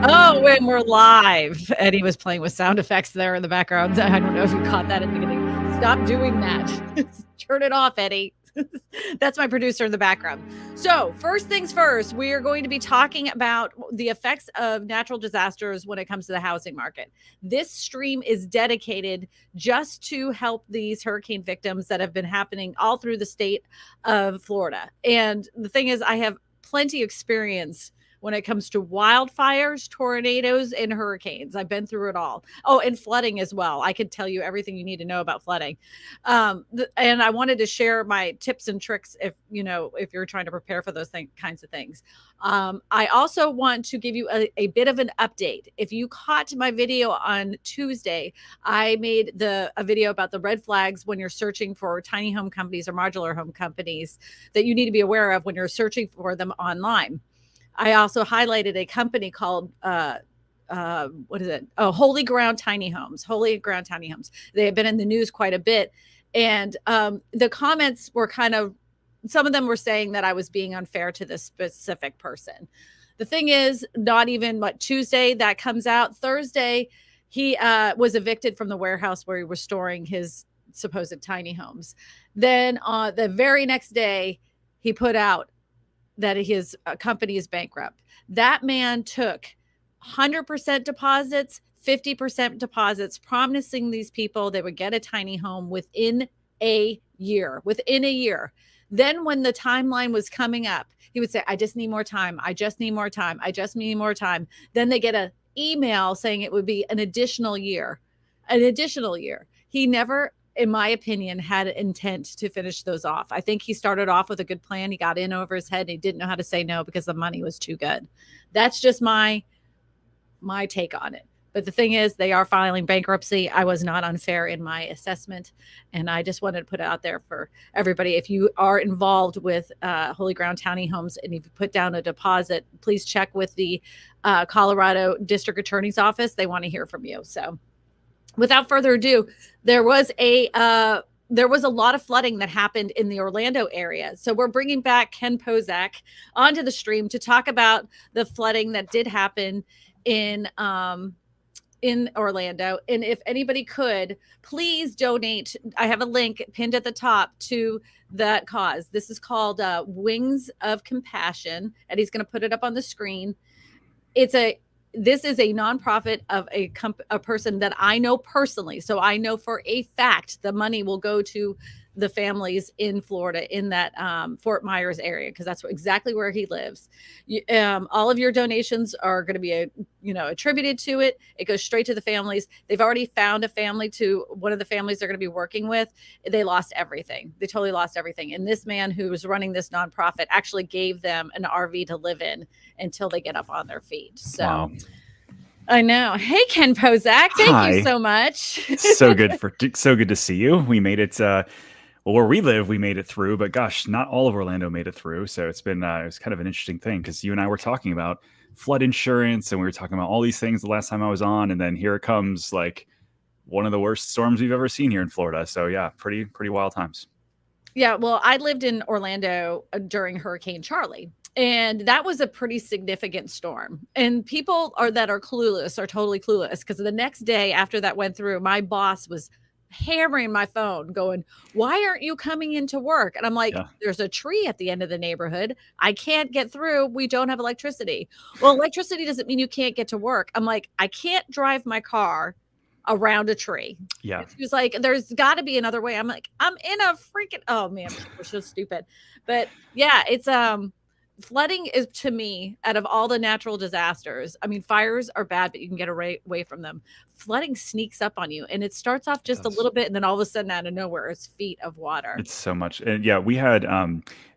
Oh, when we're live. Eddie was playing with sound effects there in the background. I don't know if you caught that in the beginning. Stop doing that. Turn it off, Eddie. That's my producer in the background. So, first things first, we are going to be talking about the effects of natural disasters when it comes to the housing market. This stream is dedicated just to help these hurricane victims that have been happening all through the state of Florida. And the thing is, I have plenty of experience when it comes to wildfires, tornadoes, and hurricanes. I've been through it all. Oh, and flooding as well. I could tell you everything you need to know about flooding. And I wanted to share my tips and tricks if you're trying to prepare for those kinds of things. I also want to give you a bit of an update. If you caught my video on Tuesday, I made a video about the red flags when you're searching for tiny home companies or modular home companies that you need to be aware of when you're searching for them online. I also highlighted a company called, what is it? Oh, Holy Ground Tiny Homes. Holy Ground Tiny Homes. They have been in the news quite a bit. And the comments were some of them were saying that I was being unfair to this specific person. The thing is, not even Tuesday that comes out. Thursday, he was evicted from the warehouse where he was storing his supposed tiny homes. Then the very next day, he put out that his company is bankrupt. That man took 100% deposits, 50% deposits, promising these people they would get a tiny home within a year. Then when the timeline was coming up, he would say, I just need more time. I just need more time. I just need more time. Then they get an email saying it would be an additional year. He never, in my opinion, had intent to finish those off. I think he started off with a good plan. He got in over his head and he didn't know how to say no because the money was too good. That's just my take on it. But the thing is, they are filing bankruptcy. I was not unfair in my assessment. And I just wanted to put it out there for everybody. If you are involved with Holy Ground Tiny Homes and if you put down a deposit, please check with the Colorado District Attorney's Office. They want to hear from you. So without further ado, there was a lot of flooding that happened in the Orlando area. So we're bringing back Ken Pozak onto the stream to talk about the flooding that did happen in Orlando. And if anybody could, please donate. I have a link pinned at the top to that cause. This is called Wings of Compassion, and he's going to put it up on the screen. This is a nonprofit of a person that I know personally. So I know for a fact the money will go to the families in Florida in that Fort Myers area, because that's exactly where he lives. All of your donations are going to be attributed to it. It goes straight to the families. They've already found a family to one of the families they're going to be working with. They lost everything. They totally lost everything. And this man who was running this nonprofit actually gave them an RV to live in until they get up on their feet. So wow. I know. Hey, Ken Pozak, thank you so much. so good to see you. We made it. Well, where we live, we made it through, but gosh, not all of Orlando made it through. So it's been, it was kind of an interesting thing because you and I were talking about flood insurance and we were talking about all these things the last time I was on. And then here it comes, like one of the worst storms we've ever seen here in Florida. So yeah, pretty wild times. Yeah. Well, I lived in Orlando during Hurricane Charlie. And that was a pretty significant storm. And people that are clueless are totally clueless, because the next day after that went through, my boss was hammering my phone going, why aren't you coming into work? And I'm like, There's a tree at the end of the neighborhood. I can't get through. We don't have electricity. Well, electricity doesn't mean you can't get to work. I'm like, I can't drive my car around a tree. Yeah. And she was like, there's got to be another way. I'm like, I'm in a freaking, oh man, we're so stupid. But yeah, it's flooding is, to me, out of all the natural disasters, I mean, fires are bad, but you can get away from them. Flooding sneaks up on you, and it starts off just a little bit, and then all of a sudden, out of nowhere, it's feet of water. It's so much. And yeah, we had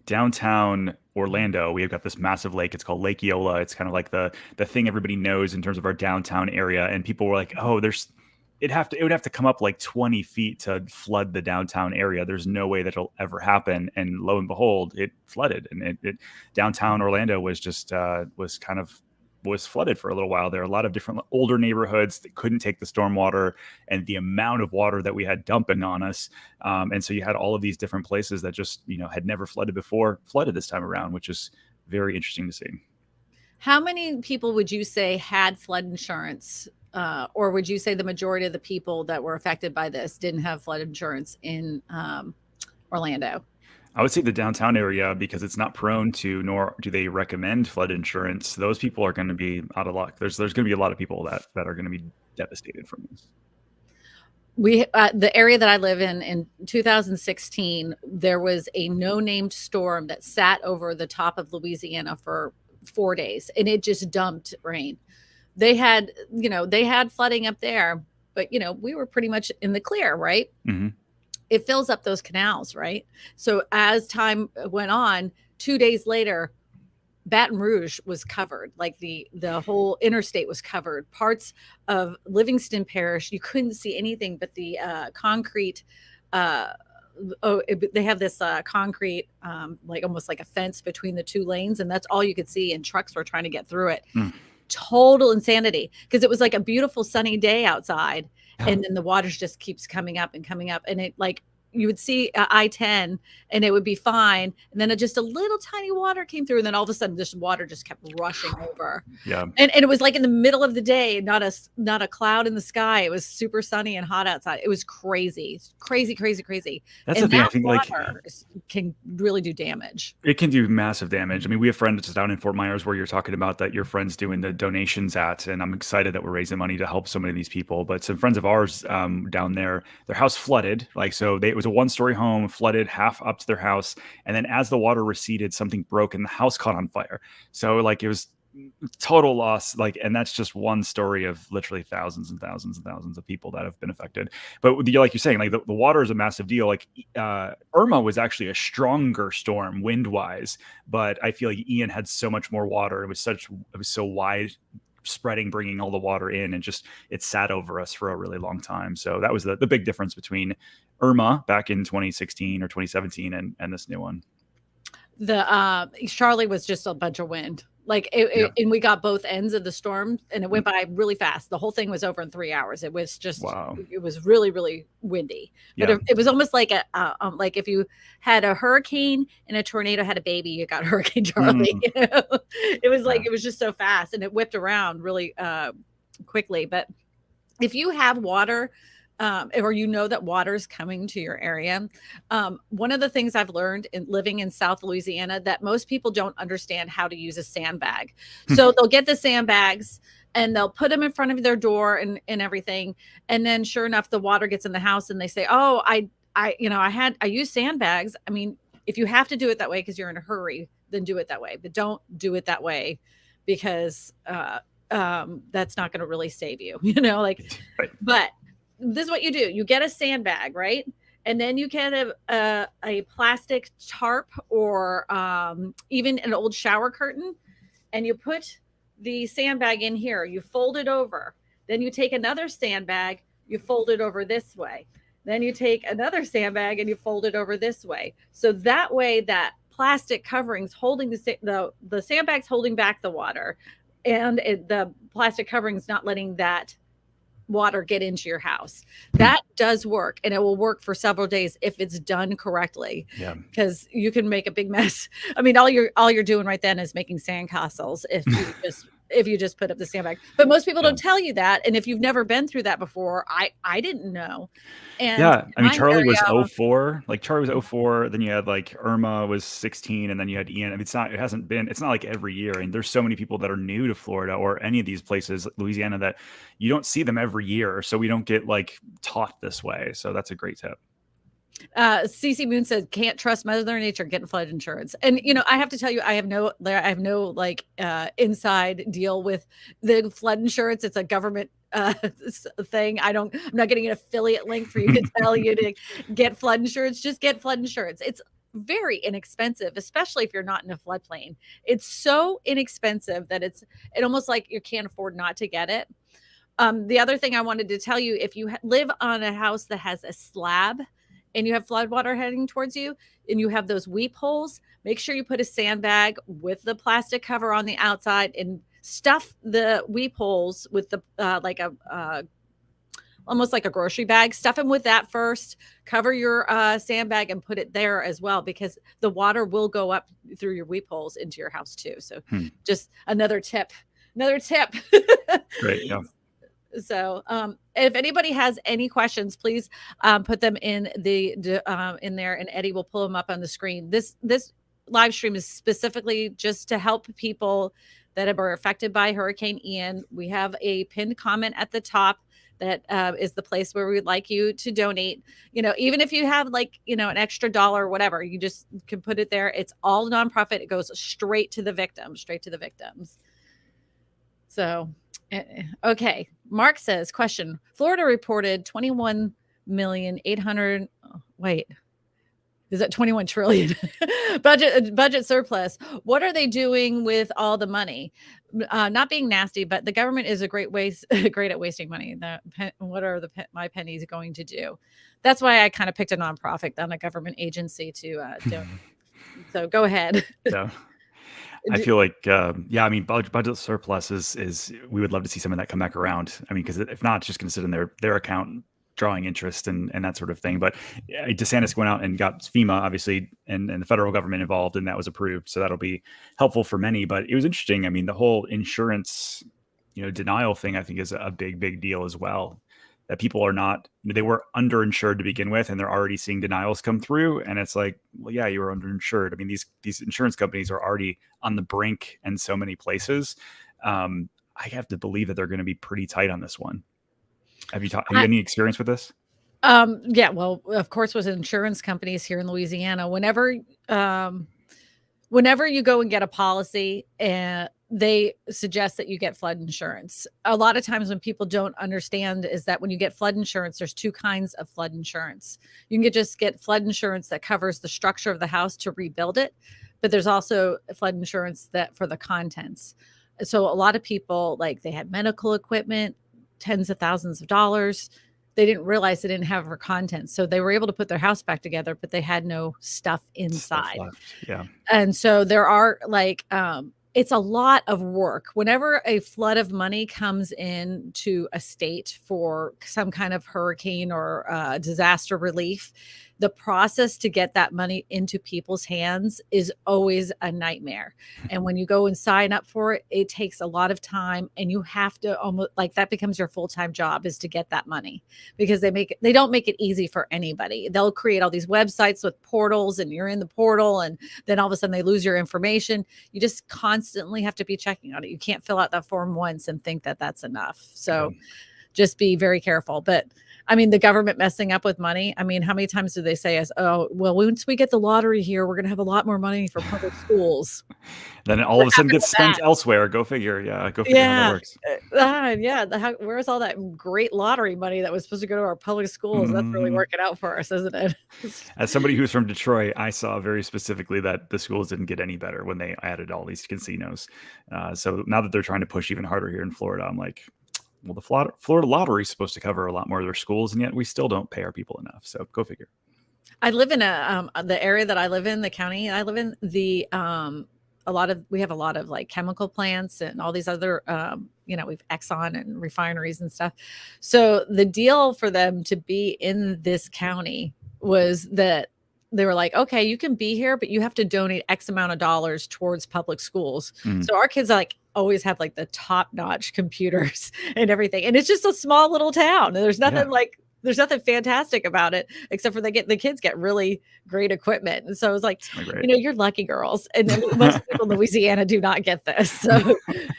downtown Orlando. We have got this massive lake. It's called Lake Eola. It's kind of like the thing everybody knows in terms of our downtown area. And people were like, oh, it would have to come up like 20 feet to flood the downtown area. There's no way that it'll ever happen. And lo and behold, it flooded. And downtown Orlando was just was flooded for a little while. There are a lot of different older neighborhoods that couldn't take the storm water and the amount of water that we had dumping on us. And so you had all of these different places that just, had never flooded before, flooded this time around, which is very interesting to see. How many people would you say had flood insurance? Or would you say the majority of the people that were affected by this didn't have flood insurance in Orlando? I would say the downtown area because it's not prone to, nor do they recommend flood insurance. Those people are going to be out of luck. There's going to be a lot of people that are going to be devastated from this. We the area that I live in 2016, there was a no-named storm that sat over the top of Louisiana for 4 days, and it just dumped rain. They had flooding up there, but we were pretty much in the clear, right? Hmm. It fills up those canals, right? So as time went on, 2 days later, Baton Rouge was covered, like the whole interstate was covered. Parts of Livingston Parish, you couldn't see anything but the concrete. They have this concrete, like almost like a fence between the two lanes, and that's all you could see. And trucks were trying to get through it. Mm. Total insanity, because it was like a beautiful sunny day outside, and then the water just keeps coming up and coming up, and it like you would see I-10 and it would be fine, and then just a little tiny water came through, and then all of a sudden this water just kept rushing over. Yeah. And it was like in the middle of the day, not a cloud in the sky. It was super sunny and hot outside. It was crazy. That's And the thing. I that think like water can really do damage. it can do massive damage. I mean, we have friends down in Fort Myers where you're talking about that your friend's doing the donations at, and I'm excited that we're raising money to help so many of these people. But some friends of ours down there, their house flooded. Like, so it was a 1-story home, flooded half up to their house. And then as the water receded, something broke and the house caught on fire. So like it was total loss. Like, and that's just one story of literally thousands and thousands and thousands of people that have been affected. But like you're saying, like the water is a massive deal. Like Irma was actually a stronger storm wind wise, but I feel like Ian had so much more water. It was so wide spreading, bringing all the water in, and just it sat over us for a really long time. So that was the big difference between Irma back in 2016 or 2017 and this new one. The Charlie was just a bunch of wind. Like and we got both ends of the storm, and it went by really fast. The whole thing was over in 3 hours. It was just, wow. It was really, really windy. But it was almost like like if you had a hurricane and a tornado had a baby, you got Hurricane Charlie. It was like, it was just so fast, and it whipped around really quickly. But if you have water, or that water's coming to your area. One of the things I've learned in living in South Louisiana, that most people don't understand how to use a sandbag. So they'll get the sandbags and they'll put them in front of their door and everything. And then sure enough, the water gets in the house and they say, oh, I use sandbags. I mean, if you have to do it that way because you're in a hurry, then do it that way. But don't do it that way, because that's not going to really save you, Right. But this is what you do. You get a sandbag, right? And then you get a plastic tarp, or even an old shower curtain, and you put the sandbag in here. You fold it over. Then you take another sandbag, you fold it over this way. Then you take another sandbag and you fold it over this way. So that way that plastic coverings holding the sandbags holding back the water, and the plastic coverings not letting that water get into your house. That does work, and it will work for several days if it's done correctly. Yeah, because you can make a big mess. I mean, all you're doing right then is making sandcastles if you just put up the sandbag. But most people don't tell you that, and if you've never been through that before, I didn't know. And yeah, I mean, Charlie was 04. Like Charlie was 04. Then you had like Irma was 16, and then you had Ian. I mean, it's not like every year. And there's so many people that are new to Florida or any of these places, Louisiana, that you don't see them every year. So we don't get like taught this way. So that's a great tip. CC Moon said, can't trust Mother Nature getting flood insurance. And, I have to tell you, I have no like inside deal with the flood insurance. It's a government thing. I'm not getting an affiliate link for you to tell you to get flood insurance. Just get flood insurance. It's very inexpensive, especially if you're not in a floodplain. It's so inexpensive that it almost like you can't afford not to get it. The other thing I wanted to tell you, if you live on a house that has a slab and you have flood water heading towards you and you have those weep holes, make sure you put a sandbag with the plastic cover on the outside and stuff the weep holes with the almost like a grocery bag. Stuff them with that first. Cover your sandbag and put it there as well, because the water will go up through your weep holes into your house too. So just another tip. Great. Yeah. So if anybody has any questions, please put them in in there, and Eddie will pull them up on the screen. This live stream is specifically just to help people that are affected by Hurricane Ian. We have a pinned comment at the top that is the place where we'd like you to donate. Even if you have an extra dollar or whatever, you just can put it there. It's all nonprofit. It goes straight to the victims. So, okay. Mark says, question, Florida reported 21,800,000. Wait, is that 21 trillion budget surplus? What are they doing with all the money? Not being nasty, but the government is great at wasting money. What are my pennies going to do? That's why I kind of picked a nonprofit than a government agency to donate. So go ahead. Yeah. I feel like, budget surplus is we would love to see some of that come back around. I mean, because if not, it's just going to sit in their account drawing interest and that sort of thing. But DeSantis went out and got FEMA, obviously, and the federal government involved, and that was approved. So that'll be helpful for many. But it was interesting. I mean, the whole insurance, denial thing, I think is a big deal as well. That people are not, they were underinsured to begin with, and they're already seeing denials come through. And it's like, well, yeah, you were underinsured. I mean, these insurance companies are already on the brink in so many places. I have to believe that they're going to be pretty tight on this one. Have you any experience with this? Yeah, well, of course, with insurance companies here in Louisiana, whenever you go and get a policy, they suggest that you get flood insurance. A lot of times when people don't understand is that when you get flood insurance, there's two kinds of flood insurance. You can just get flood insurance that covers the structure of the house to rebuild it, but there's also flood insurance that for the contents. So a lot of people, they had medical equipment, tens of thousands of dollars. They didn't realize they didn't have her contents. So they were able to put their house back together, but they had no stuff inside. Yeah. And so there are it's a lot of work. Whenever a flood of money comes in to a state for some kind of hurricane or disaster relief, the process to get that money into people's hands is always a nightmare. And when you go and sign up for it, it takes a lot of time, and you have to almost that becomes your full-time job, is to get that money, because they don't make it easy for anybody. They'll create all these websites with portals, and you're in the portal, and then all of a sudden they lose your information. You just constantly have to be checking on it. You can't fill out that form once and think that that's enough. So just be very careful. But I mean, the government messing up with money. I mean, how many times do they say once we get the lottery here, we're going to have a lot more money for public schools. Then all of a sudden gets spent elsewhere. Go figure. Yeah. Go figure how that works. Where's all that great lottery money that was supposed to go to our public schools? That's really working out for us, isn't it? As somebody who's from Detroit, I saw very specifically that the schools didn't get any better when they added all these casinos. So now that they're trying to push even harder here in Florida, I'm like, well, the Florida lottery is supposed to cover a lot more of their schools, and yet we still don't pay our people enough. So go figure. I live in the area that I live in, the county I live in, we have a lot of chemical plants and all these other, we've Exxon and refineries and stuff. So the deal for them to be in this county was that they were like, okay, you can be here, but you have to donate X amount of dollars towards public schools. So our kids always have the top-notch computers and everything. And it's just a small little town. There's nothing there's nothing fantastic about it, except for the kids get really great equipment. And so it was you're lucky girls. And then most people in Louisiana do not get this. So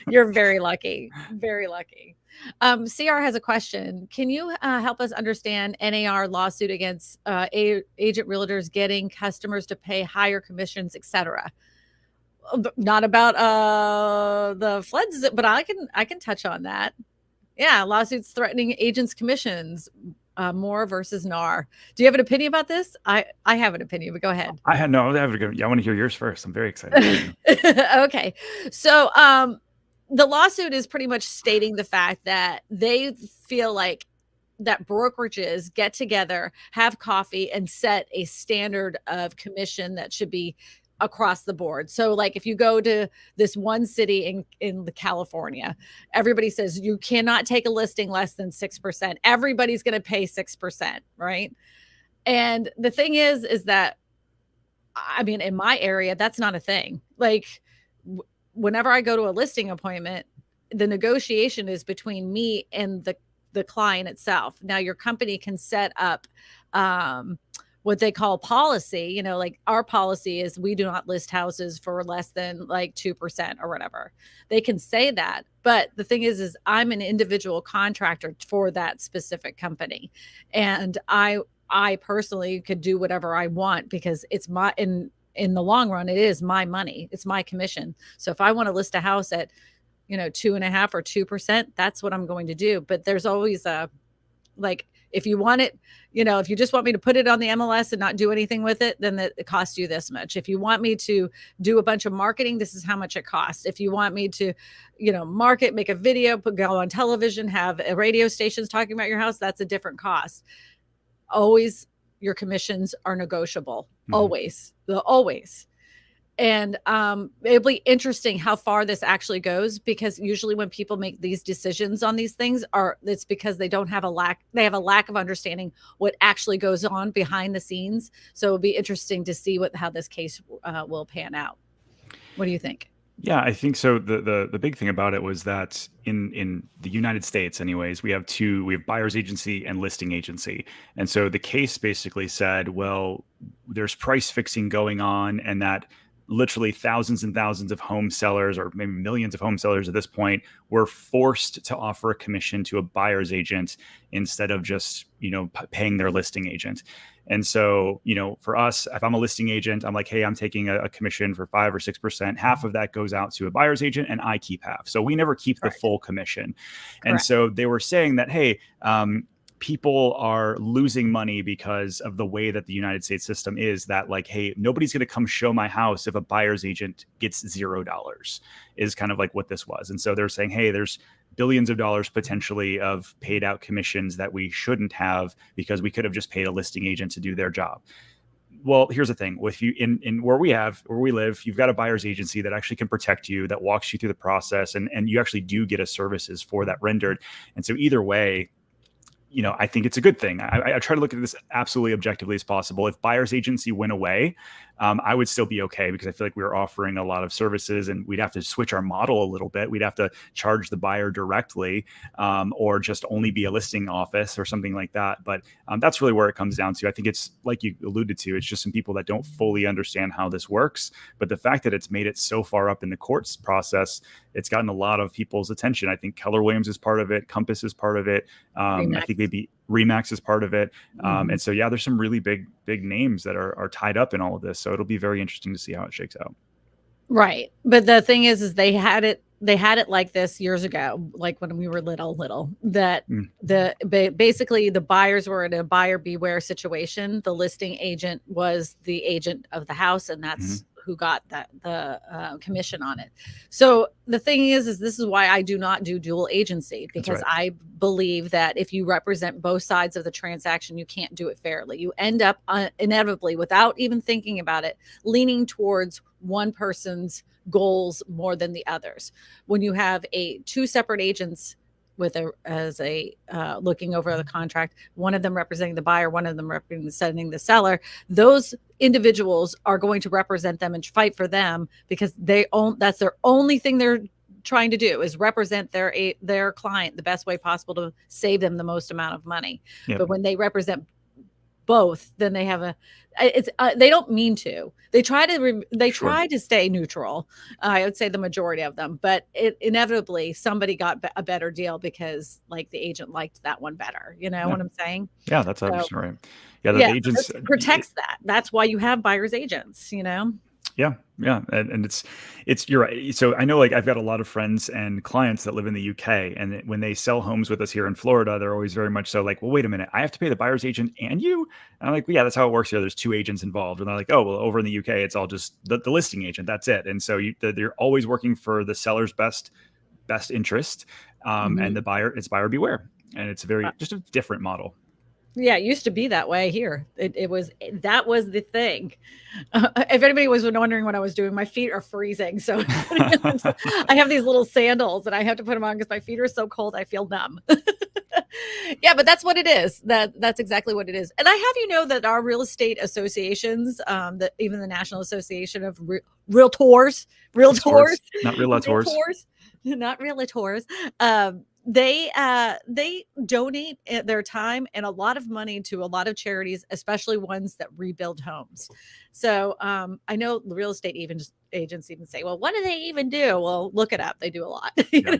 you're very lucky, very lucky. CR has a question. Can you help us understand NAR lawsuit against agent realtors getting customers to pay higher commissions, etc.? Not about the floods, but I can touch on that. Yeah, lawsuits threatening agents' commissions, Moore versus NAR. Do you have an opinion about this? I have an opinion, but go ahead. I want to hear yours first. I'm very excited. Okay, so the lawsuit is pretty much stating the fact that they feel like that brokerages get together, have coffee, and set a standard of commission that should be across the board. So like if you go to this one city in the California, everybody says you cannot take a listing less than 6%. Everybody's going to pay 6%, right? And the thing is that, I mean, in my area, that's not a thing. Like whenever I go to a listing appointment, the negotiation is between me and the client itself. Now your company can set up what they call policy, you know, like our policy is we do not list houses for less than like 2% or whatever. They can say that. But the thing is I'm an individual contractor for that specific company. And I personally could do whatever I want because it's my, in the long run, it is my money. It's my commission. So if I want to list a house at, you know, 2.5 or 2%, that's what I'm going to do. But there's always a, like, if you want it, you know, if you just want me to put it on the MLS and not do anything with it, then it costs you this much. If you want me to do a bunch of marketing, this is how much it costs. If you want me to, you know, market, make a video, go on television, have radio stations talking about your house, that's a different cost. Always your commissions are negotiable. Always. Always. And it'll be interesting how far this actually goes, because usually when people make these decisions on these things it's because they have a lack of understanding what actually goes on behind the scenes. So it'll be interesting to see how this case will pan out. What do you think? Yeah, I think so. The big thing about it was that in the United States, anyways, we have buyer's agency and listing agency. And so the case basically said, well, there's price fixing going on, and that literally thousands and thousands of home sellers, or maybe millions of home sellers at this point, were forced to offer a commission to a buyer's agent instead of just, you know, paying their listing agent. And so, you know, for us, if I'm a listing agent, I'm like, hey, I'm taking a commission for 5 or 6%. Half of that goes out to a buyer's agent and I keep half. So we never keep the full commission. Correct. And so they were saying that, hey, people are losing money because of the way that the United States system is, that like, hey, nobody's going to come show my house if a buyer's agent gets $0, is kind of like what this was. And so they're saying, hey, there's billions of dollars potentially of paid out commissions that we shouldn't have because we could have just paid a listing agent to do their job. Well, here's the thing. If you in where we live, you've got a buyer's agency that actually can protect you, that walks you through the process, and you actually do get a services for that rendered. And so either way, you know, I think it's a good thing. I try to look at this absolutely objectively as possible. If buyer's agency went away, I would still be okay, because I feel like we were offering a lot of services, and we'd have to switch our model a little bit. We'd have to charge the buyer directly, or just only be a listing office or something like that. But that's really where it comes down to. I think it's like you alluded to, it's just some people that don't fully understand how this works. But the fact that it's made it so far up in the courts process, it's gotten a lot of people's attention. I think Keller Williams is part of it. Compass is part of it. I think maybe Remax is part of it. And so, yeah, there's some really big names that are tied up in all of this. So it'll be very interesting to see how it shakes out. Right. But the thing is they had it like this years ago, like when we were little, that basically the buyers were in a buyer beware situation. The listing agent was the agent of the house, and that's who got the commission on it. So the thing is this is why I do not do dual agency, because I believe that if you represent both sides of the transaction, you can't do it fairly. You end up inevitably, without even thinking about it, leaning towards one person's goals more than the others. When you have two separate agents with looking over the contract, one of them representing the buyer, one of them representing the seller, those individuals are going to represent them and fight for them, because that's their only thing they're trying to do, is represent their client the best way possible to save them the most amount of money. Yep. But when they represent both, then they have they don't mean to. They try to stay neutral. I would say the majority of them, but inevitably somebody got a better deal because like the agent liked that one better. You know what I'm saying? Yeah, that's 100% right. Yeah, the agents protects that. That's why you have buyer's agents, you know? Yeah. And it's you're right. So I know, like, I've got a lot of friends and clients that live in the UK, and when they sell homes with us here in Florida, they're always very much so like, well, wait a minute, I have to pay the buyer's agent and you? And I'm like, well, yeah, that's how it works here. There's two agents involved. And they're like, oh, well, over in the UK, it's all just the listing agent. That's it. And so they're always working for the seller's best interest. And it's buyer beware. And it's just a different model. Yeah, it used to be that way here. That was the thing. If anybody was wondering what I was doing, my feet are freezing. So I have these little sandals and I have to put them on because my feet are so cold. I feel numb. Yeah, but that's what it is. That's exactly what it is. And I have that our real estate associations, that even the National Association of Realtors, Realtors, not realtors. realtors, not realtors, they donate their time and a lot of money to a lot of charities, especially ones that rebuild homes. So I know the real estate agents even say, well, what do they even do? Well, look it up. They do a lot. Yeah.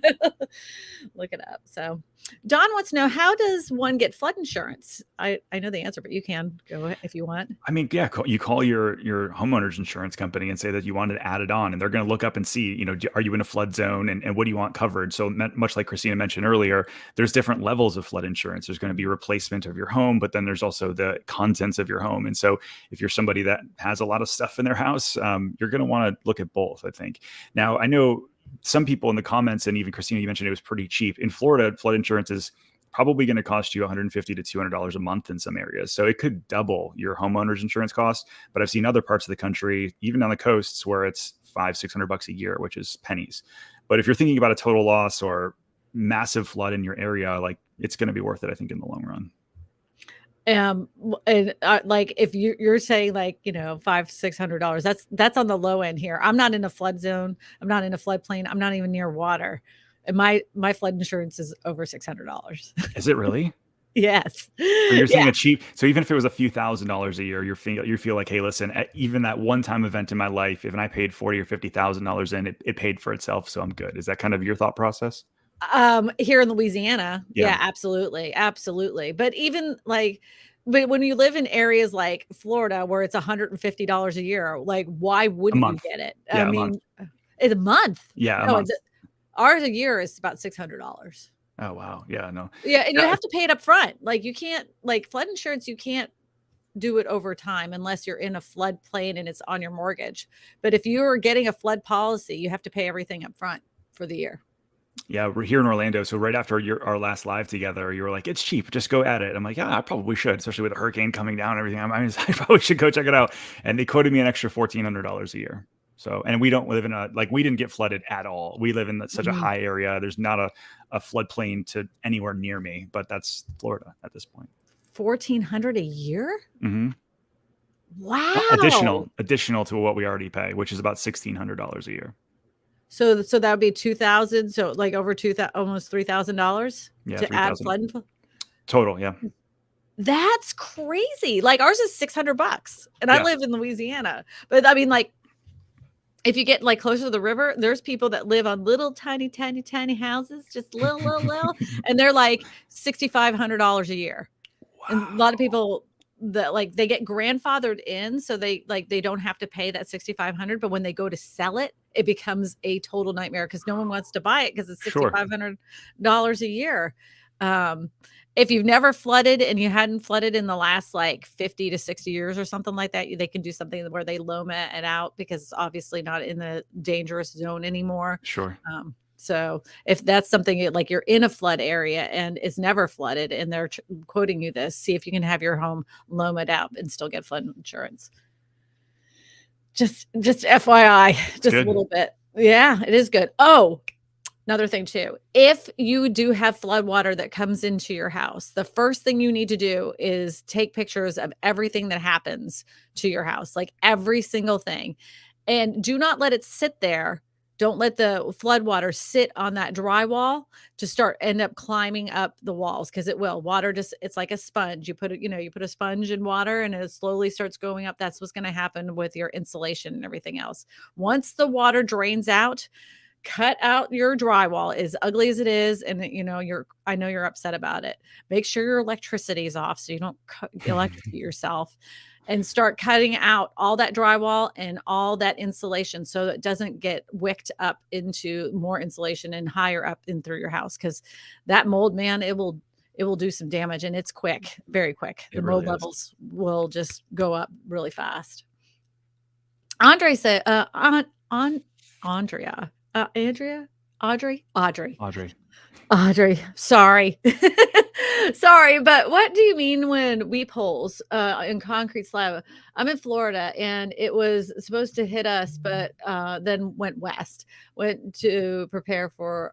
Look it up. So Don wants to know, how does one get flood insurance? I know the answer, but you can go ahead if you want. I mean, yeah, you call your homeowner's insurance company and say that you wanted to add it on, and they're going to look up and see, are you in a flood zone, and what do you want covered? So much like Kristina mentioned earlier, there's different levels of flood insurance. There's going to be replacement of your home, but then there's also the contents of your home. And so if you're somebody that has a lot of stuff in their house, you're going to want to look at both, I think. Now, I know some people in the comments, and even Kristina, you mentioned it was pretty cheap. In Florida, flood insurance is probably going to cost you $150 to $200 a month in some areas. So it could double your homeowner's insurance cost. But I've seen other parts of the country, even on the coasts, where it's $500-$600 a year, which is pennies. But if you're thinking about a total loss or massive flood in your area, like, it's going to be worth it, I think, in the long run. And like, if you're saying like, $500-$600, that's on the low end here. I'm not in a flood zone. I'm not in a floodplain. I'm not even near water. And my flood insurance is over $600. Is it really? Yes. So you're saying a cheap. So even if it was a few $1,000s a year, you feel like, hey, listen, even that one-time event in my life, even I paid $40,000 or $50,000 in, it paid for itself. So I'm good. Is that kind of your thought process? Here in Louisiana. Yeah. Absolutely. Absolutely. But even but when you live in areas like Florida where it's $150 a year, like, why wouldn't you get it? Yeah, I mean, it's a month. Yeah. No, ours a year is about $600. Oh, wow. Yeah, no. Yeah. And you have to pay it up front. Like, you can't, like, flood insurance, you can't do it over time unless you're in a floodplain and it's on your mortgage. But if you're getting a flood policy, you have to pay everything up front for the year. Yeah, we're here in Orlando. So right after our last live together, you were like, it's cheap, just go at it. I'm like, yeah, I probably should, especially with a hurricane coming down and everything. I mean, I probably should go check it out. And they quoted me an extra $1,400 a year. So, and we don't live in we didn't get flooded at all. We live in such a high area. There's not a floodplain to anywhere near me, but that's Florida at this point. $1,400 a year? Mm-hmm. Wow. Additional to what we already pay, which is about $1,600 a year. So that would be $2,000. So like over almost $3,000 to add flood total. Yeah. That's crazy. Like, ours is $600 and I live in Louisiana, but I mean, like, if you get like closer to the river, there's people that live on little tiny houses, just little, and they're like $6,500 a year. Wow. And a lot of people that they get grandfathered in, so they don't have to pay that $6,500. But when they go to sell it, it becomes a total nightmare because no one wants to buy it because it's $6,500 a year. If you've never flooded and you hadn't flooded in the last 50 to 60 years or something like that, they can do something where they Loma it out because it's obviously not in the dangerous zone anymore. Sure. So if that's something like you're in a flood area and it's never flooded and they're quoting you this, see if you can have your home Loma'd out and still get flood insurance. Just FYI, just a little bit. Yeah, it is good. Oh, another thing too, if you do have flood water that comes into your house, the first thing you need to do is take pictures of everything that happens to your house, like every single thing. And do not let it sit there. Don't let the flood water sit on that drywall to end up climbing up the walls, because it will. Water it's like a sponge. You put a sponge in water and it slowly starts going up. That's what's going to happen with your insulation and everything else. Once the water drains out, cut out your drywall, as ugly as it is. And I know you're upset about it. Make sure your electricity is off so you don't electrocute yourself, and start cutting out all that drywall and all that insulation so it doesn't get wicked up into more insulation and higher up in through your house. Because that mold, man, it will do some damage, and it's quick, very quick. The mold levels will just go up really fast. Andre said, Andrea. Audrey. Sorry. Sorry, but what do you mean when weep holes in concrete slab? I'm in Florida and it was supposed to hit us, but then went west, went to prepare for,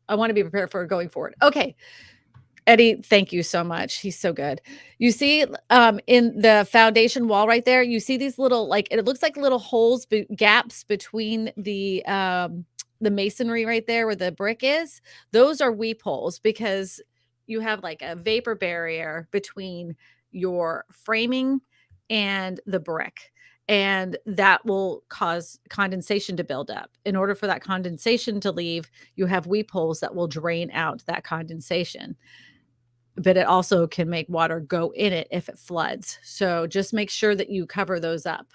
I want to be prepared for going forward. Okay. Eddie, thank you so much. He's so good. You see, in the foundation wall right there, you see these little, like, it looks like little holes, gaps between the masonry right there where the brick is. Those are weep holes because you have like a vapor barrier between your framing and the brick. And that will cause condensation to build up. In order for that condensation to leave, you have weep holes that will drain out that condensation, but it also can make water go in it if it floods. So just make sure that you cover those up.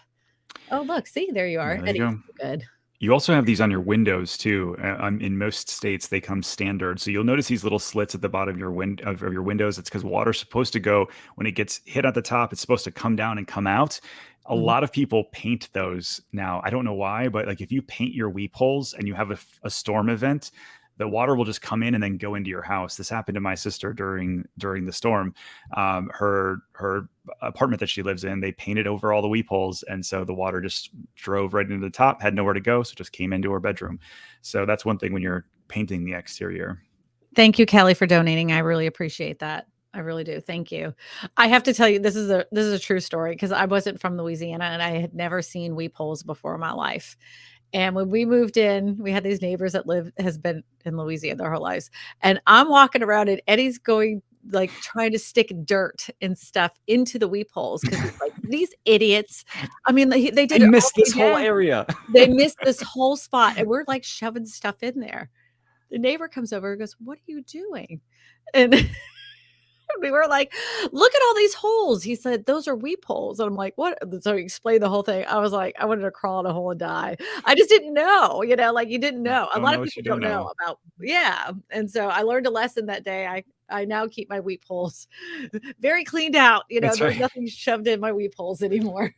Oh, look, see, there you Yeah, are. there you Eddie's go. good. You also have these on your windows too. In most states, they come standard. So you'll notice these little slits at the bottom of your windows. It's because water's supposed to go when it gets hit at the top. It's supposed to come down and come out. A Mhm. lot of people paint those now. I don't know why, but like if you paint your weep holes and you have a storm event, the water will just come in and then go into your house. This happened to my sister during the storm. Her apartment that she lives in, they painted over all the weep holes, and so the water just drove right into the top, had nowhere to go, so it just came into her bedroom. So that's one thing when you're painting the exterior. Thank you, Kelly, for donating. I really appreciate that. I really do. Thank you. I have to tell you, this is a true story because I wasn't from Louisiana and I had never seen weep holes before in my life. And when we moved in, we had these neighbors that has been in Louisiana their whole lives. And I'm walking around and Eddie's going like trying to stick dirt and stuff into the weep holes because he's like, these idiots. I mean, they I did it all missed the this way whole down. area. They missed this whole spot and we're like shoving stuff in there. The neighbor comes over and goes, "What are you doing?" And we were like, "Look at all these holes." He said, "Those are weep holes." And I'm like, "What?" So he explained the whole thing. I was like, I wanted to crawl in a hole and die. I just didn't know, like you didn't know. A Don't lot know of what people you don't don't know know. about, yeah. And so I learned a lesson that day. I now keep my weep holes very cleaned out. That's There's right. nothing shoved in my weep holes anymore.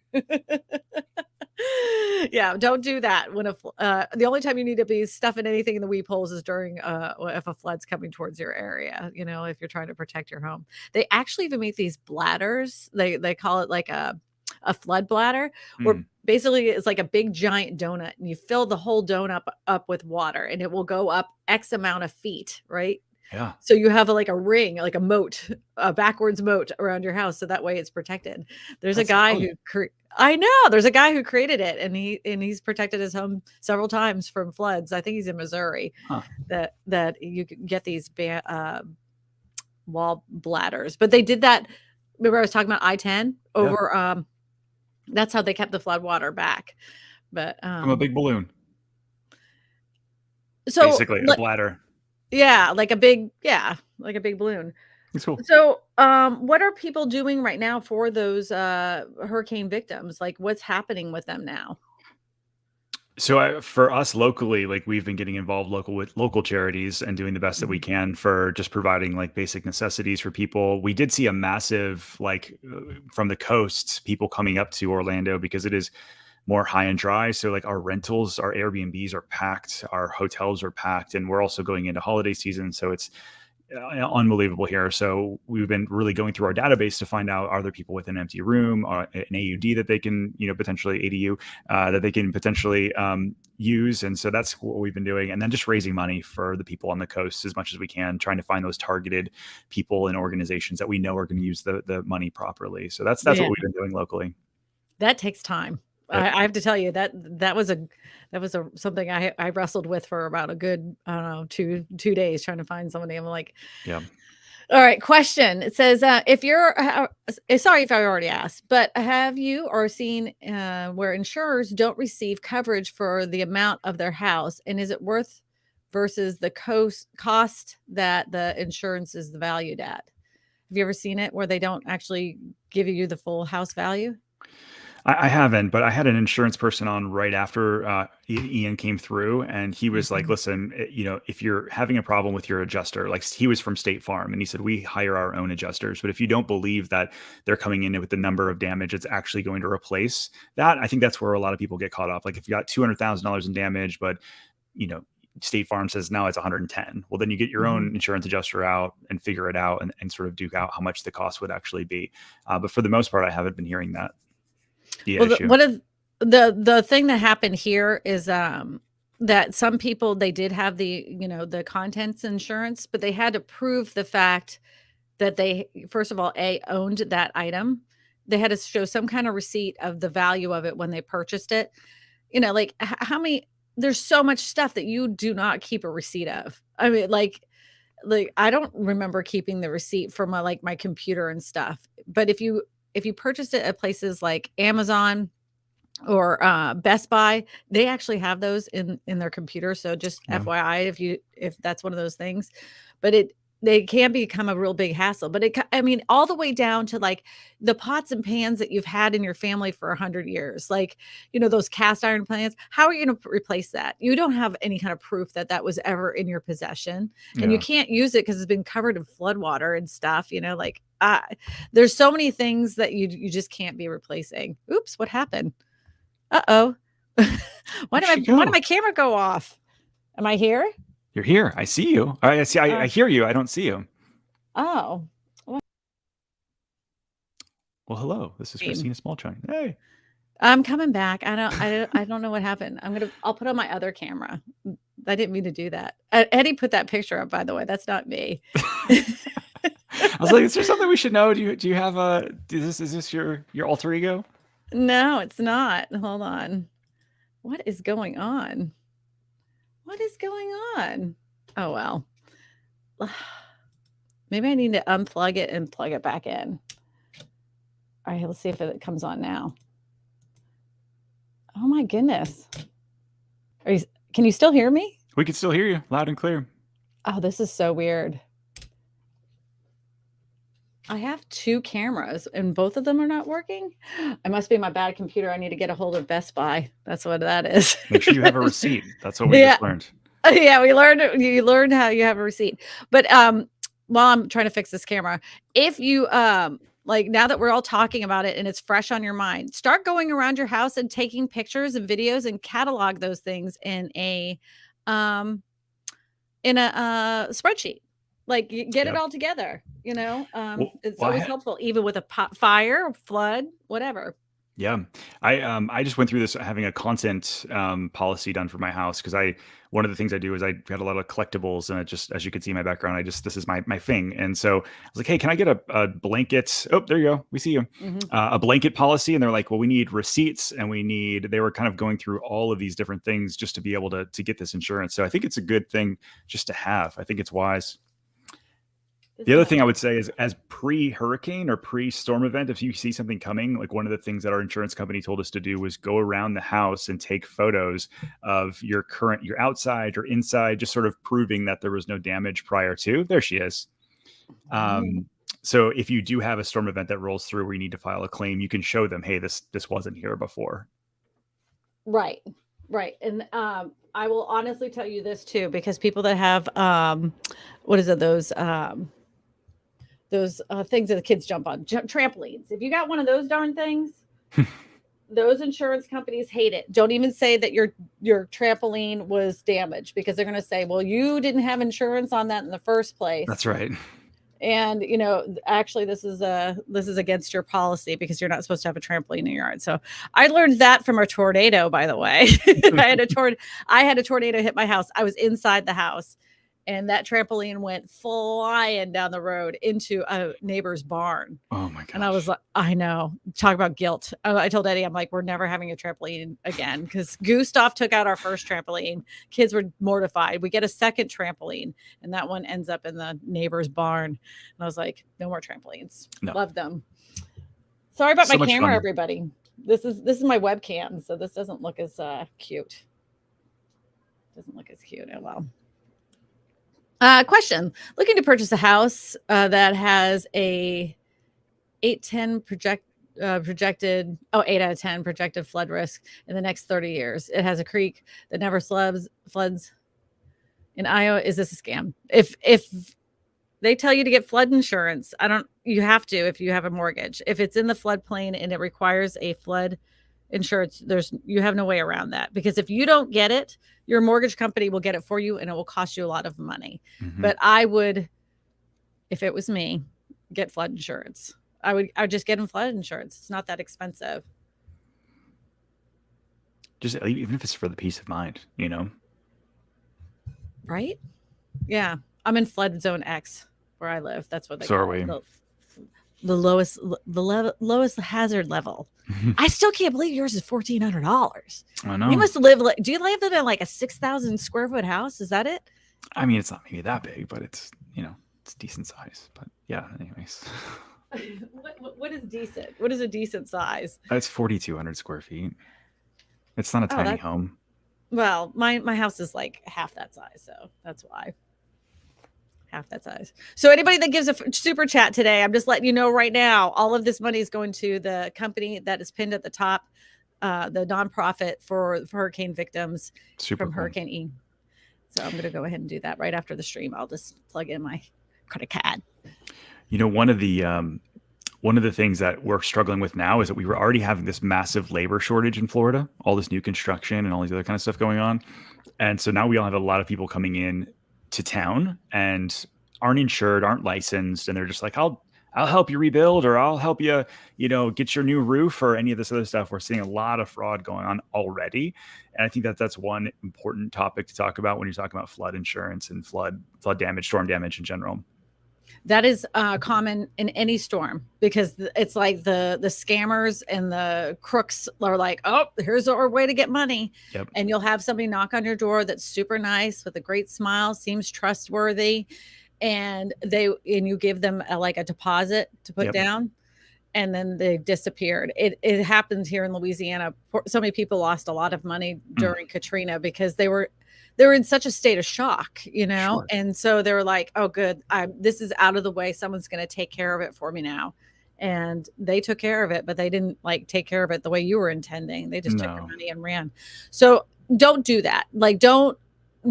Yeah, don't do that when the only time you need to be stuffing anything in the weep holes is during if a flood's coming towards your area, if you're trying to protect your home. They actually even make these bladders. They call it like a flood bladder, where Hmm. basically it's like a big giant donut and you fill the whole donut up with water and it will go up X amount of feet, right? Yeah, So you have like a ring, like a moat, a backwards moat around your house, so that way it's protected. There's a that's so guy funny. who I know, there's a guy who created it, and he's protected his home several times from floods. I think he's in Missouri, Huh. that you can get these wall bladders. But they did that. Remember I was talking about I-10 Yeah, over, that's how they kept the flood water back. But, from a big balloon, so, basically a like, bladder. yeah, like a big balloon. It's cool. So, what are people doing right now for those hurricane victims? Like, what's happening with them now? So for us locally, like we've been getting involved with local charities and doing the best that we Mhm. can for just providing like basic necessities for people. We did see a massive from the coasts, people coming up to Orlando because it is more high and dry. So like our rentals, our Airbnbs are packed, our hotels are packed, and we're also going into holiday season. So it's unbelievable here. So we've been really going through our database to find out, are there people with an empty room or an AUD that they can, potentially ADU that they can potentially use. And so that's what we've been doing. And then just raising money for the people on the coast as much as we can, trying to find those targeted people and organizations that we know are going to use the money properly. So that's what Yeah, we've been doing locally. that takes time. Yep. I have to tell you that was something I wrestled with for about a good, I don't know, 2 days trying to find somebody. I'm like, Yeah. all right, question. It says, if you're sorry if I already asked, but have you or seen where insurers don't receive coverage for the amount of their house, and is it worth versus the cost that the insurance is valued at? Have you ever seen it where they don't actually give you the full house value? I haven't, but I had an insurance person on right after Ian came through, and he was like, Mhm. "Listen, if you're having a problem with your adjuster, like he was from State Farm, and he said we hire our own adjusters, but if you don't believe that they're coming in with the number of damage it's actually going to replace that, I think that's where a lot of people get caught up. Like if you got $200,000 in damage, but you know." State Farm says now it's 110. Well, then you get your own insurance adjuster out and figure it out and sort of duke out how much the cost would actually be. But for the most part, I haven't been hearing that. One of the thing that happened here is that some people, they did have the contents insurance, but they had to prove the fact that they, first of all, owned that item. They had to show some kind of receipt of the value of it when they purchased it. Like how many, there's so much stuff that you do not keep a receipt of. I mean, like I don't remember keeping the receipt for my computer and stuff. But if you purchased it at places like Amazon or Best Buy, they actually have those in their computer. So just FYI, if that's one of those things, but they can become a real big hassle. But I mean, all the way down to like the pots and pans that you've had in your family for 100 years, like, those cast iron pans. How are you going to replace that? You don't have any kind of proof that that was ever in your possession, and you can't use it because it's been covered in flood water and stuff. There's so many things that you just can't be replacing. Oops, what happened? Uh-oh. Why did my camera go off? Am I here? You're here. I see you. I see. I hear you. I don't see you. Oh. Well, hello. This is Kristina Smallhorn. Hey. I'm coming back. I don't know what happened. I'll put on my other camera. I didn't mean to do that. Eddie put that picture up, by the way. That's not me. I was like, is there something we should know? Do you have is this your alter ego? No, it's not. Hold on. What is going on? What is going on? Oh, well. Maybe I need to unplug it and plug it back in. All right, let's see if it comes on now. Oh my goodness. Can you still hear me? We can still hear you loud and clear. Oh, this is so weird. I have 2 cameras and both of them are not working. It must be my bad computer. I need to get a hold of Best Buy. That's what that is. Make sure you have a receipt. That's what we just learned. Yeah, you learned how you have a receipt. But while I'm trying to fix this camera, if you like, now that we're all talking about it and it's fresh on your mind, start going around your house and taking pictures and videos and catalog those things in a spreadsheet. Like, get it all together, it's always helpful, even with a fire, flood, whatever. Yeah. I just went through this having a content policy done for my house because one of the things I do is I got a lot of collectibles, and it just, as you can see in my background, this is my thing. And so I was like, hey, can I get a blanket? Oh, there you go. We see you. A blanket policy. And they're like, well, we need receipts, and they were kind of going through all of these different things just to be able to get this insurance. So I think it's a good thing just to have. I think it's wise. The other thing I would say is, as pre-hurricane or pre-storm event, if you see something coming, like one of the things that our insurance company told us to do was go around the house and take photos of your outside or inside, just sort of proving that there was no damage prior to. There she is. So if you do have a storm event that rolls through where you need to file a claim, you can show them, hey, this wasn't here before. Right. And I will honestly tell you this too, because people that have those things that the kids jump on, trampolines. If you got one of those darn things, those insurance companies hate it. Don't even say that your trampoline was damaged, because they're going to say, well, you didn't have insurance on that in the first place. That's right. And, actually this is against your policy, because you're not supposed to have a trampoline in your yard. So I learned that from a tornado, by the way. I had a tornado hit my house. I was inside the house, and that trampoline went flying down the road into a neighbor's barn. Oh my gosh. And I was like, I know, talk about guilt. I told Eddie, I'm like, we're never having a trampoline again, because Gustav took out our first trampoline. Kids were mortified. We get a second trampoline, and that one ends up in the neighbor's barn. And I was like, no more trampolines. No. Love them. Sorry about my camera, everybody. This is my webcam, so this doesn't look as cute. Oh, well. Question. Looking to purchase a house that has a 8 out of 10 projected flood risk in the next 30 years. It has a creek that never floods in Iowa. Is this a scam? If they tell you to get flood insurance, you have to if you have a mortgage. If it's in the floodplain and it requires a flood insurance. You have no way around that, because if you don't get it, your mortgage company will get it for you and it will cost you a lot of money. But I would, if it was me, get flood insurance. I would just get them flood insurance. It's not that expensive. Just even if it's for the peace of mind, Right? Yeah. I'm in flood zone X where I live. That's what they So are call we. it. The lowest hazard level. I still can't believe yours is $1,400. I know. You must live do you live in like a 6,000 square foot house? Is that it? I mean, it's not maybe that big, but it's it's decent size. But yeah, anyways. What is decent? What is a decent size? That's 4,200 square feet. It's not a tiny home. Well, my house is like half that size, so that's why. Half that size. So anybody that gives a super chat today, I'm just letting you know right now, all of this money is going to the company that is pinned at the top, the nonprofit for hurricane victims from Hurricane Ian. So I'm going to go ahead and do that right after the stream. I'll just plug in my credit card. One of the things that we're struggling with now is that we were already having this massive labor shortage in Florida, all this new construction and all these other kind of stuff going on. And so now we all have a lot of people coming in to town and aren't insured, aren't licensed, and they're just like, I'll help you rebuild, or I'll help you, get your new roof, or any of this other stuff. We're seeing a lot of fraud going on already. And I think that's one important topic to talk about when you're talking about flood insurance and flood damage, storm damage in general. That is common in any storm, because it's like the scammers and the crooks are like, oh, here's our way to get money. Yep. And you'll have somebody knock on your door that's super nice with a great smile, seems trustworthy, and you give them a deposit to put down, and then they disappeared. It happens here in Louisiana. So many people lost a lot of money during Katrina because they were in such a state of shock, Sure. And so they were like, oh, good. This is out of the way. Someone's going to take care of it for me now. And they took care of it, but they didn't take care of it the way you were intending. They just took your money and ran. So don't do that.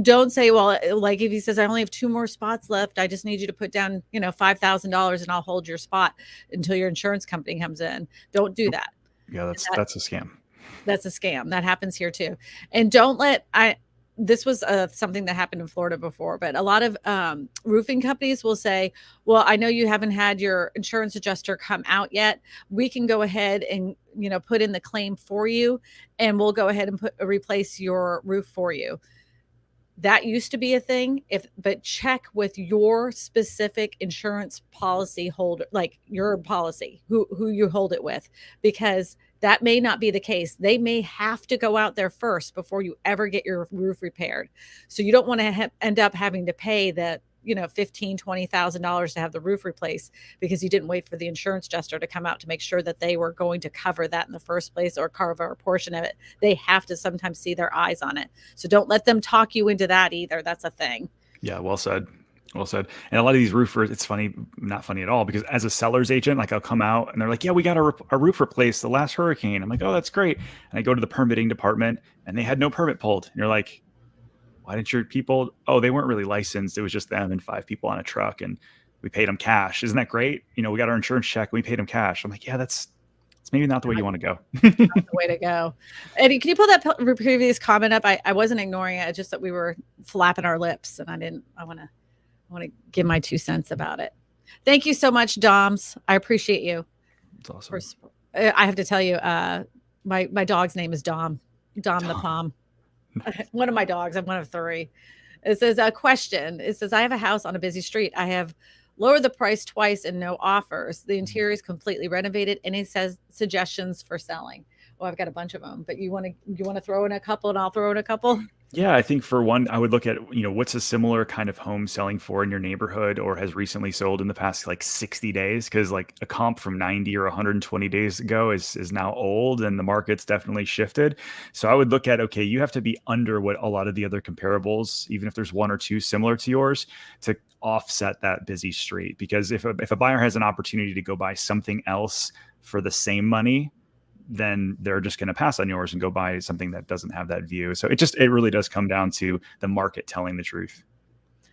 Don't say, well, if he says, I only have 2 more spots left, I just need you to put down, $5,000 and I'll hold your spot until your insurance company comes in. Don't do that. Yeah, that's a scam. That's a scam. That happens here too. And this was something that happened in Florida before, but a lot of roofing companies will say, well, I know you haven't had your insurance adjuster come out yet. We can go ahead and, put in the claim for you, and we'll go ahead and replace your roof for you. That used to be a thing, but check with your specific insurance policy holder, like your policy, who you hold it with, because that may not be the case. They may have to go out there first before you ever get your roof repaired. So you don't want to end up having to pay that, $15,000, $20,000 to have the roof replaced because you didn't wait for the insurance adjuster to come out to make sure that they were going to cover that in the first place or cover a portion of it. They have to sometimes see their eyes on it. So don't let them talk you into that either. That's a thing. Yeah, well said. Well said. And a lot of these roofers, it's funny, not funny at all, because as a seller's agent, I'll come out and they're like, yeah, we got a roof replaced the last hurricane. I'm like, oh, that's great. And I go to the permitting department and they had no permit pulled. And you're like, why didn't your people? Oh, they weren't really licensed. It was just them and 5 people on a truck, and we paid them cash. Isn't that great? We got our insurance check. And we paid them cash. I'm like, yeah, it's maybe not the way you want to go. Not the way to go. Eddie, can you pull that previous comment up? I wasn't ignoring it. It's just that we were flapping our lips, and I want to give my 2 cents about it. Thank you so much, Doms. I appreciate you. It's awesome. I have to tell you, my dog's name is Dom the Palm. One of my dogs. I'm one of 3. It says a question. It says, I have a house on a busy street. I have lowered the price twice and no offers. The interior is completely renovated. Any suggestions for selling? Well, I've got a bunch of them, but you want to throw in a couple and I'll throw in a couple? Yeah, I think for one, I would look at, what's a similar kind of home selling for in your neighborhood or has recently sold in the past 60 days. Because a comp from 90 or 120 days ago is now old and the market's definitely shifted. So I would look at, okay, you have to be under what a lot of the other comparables, even if there's 1 or 2 similar to yours, to offset that busy street. Because if a buyer has an opportunity to go buy something else for the same money, then they're just going to pass on yours and go buy something that doesn't have that view. So it really does come down to the market telling the truth.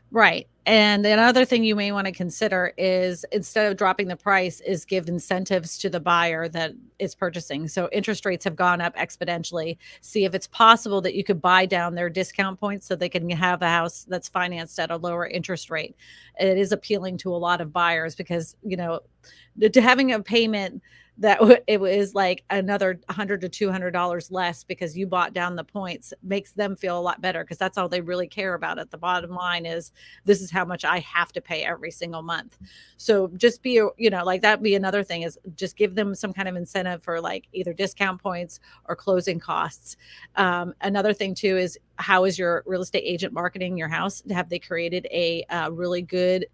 Right. And another thing you may want to consider is, instead of dropping the price, is give incentives to the buyer that is purchasing. So interest rates have gone up exponentially. See if it's possible that you could buy down their discount points so they can have a house that's financed at a lower interest rate. It is appealing to a lot of buyers because, to having a payment that it was like another $100 to $200 less because you bought down the points makes them feel a lot better, because that's all they really care about. At the bottom line is, this is how much I have to pay every single month. So just be, like, that'd be another thing, is just give them some kind of incentive for like either discount points or closing costs. Another thing too is, how is your real estate agent marketing your house? Have they created a really good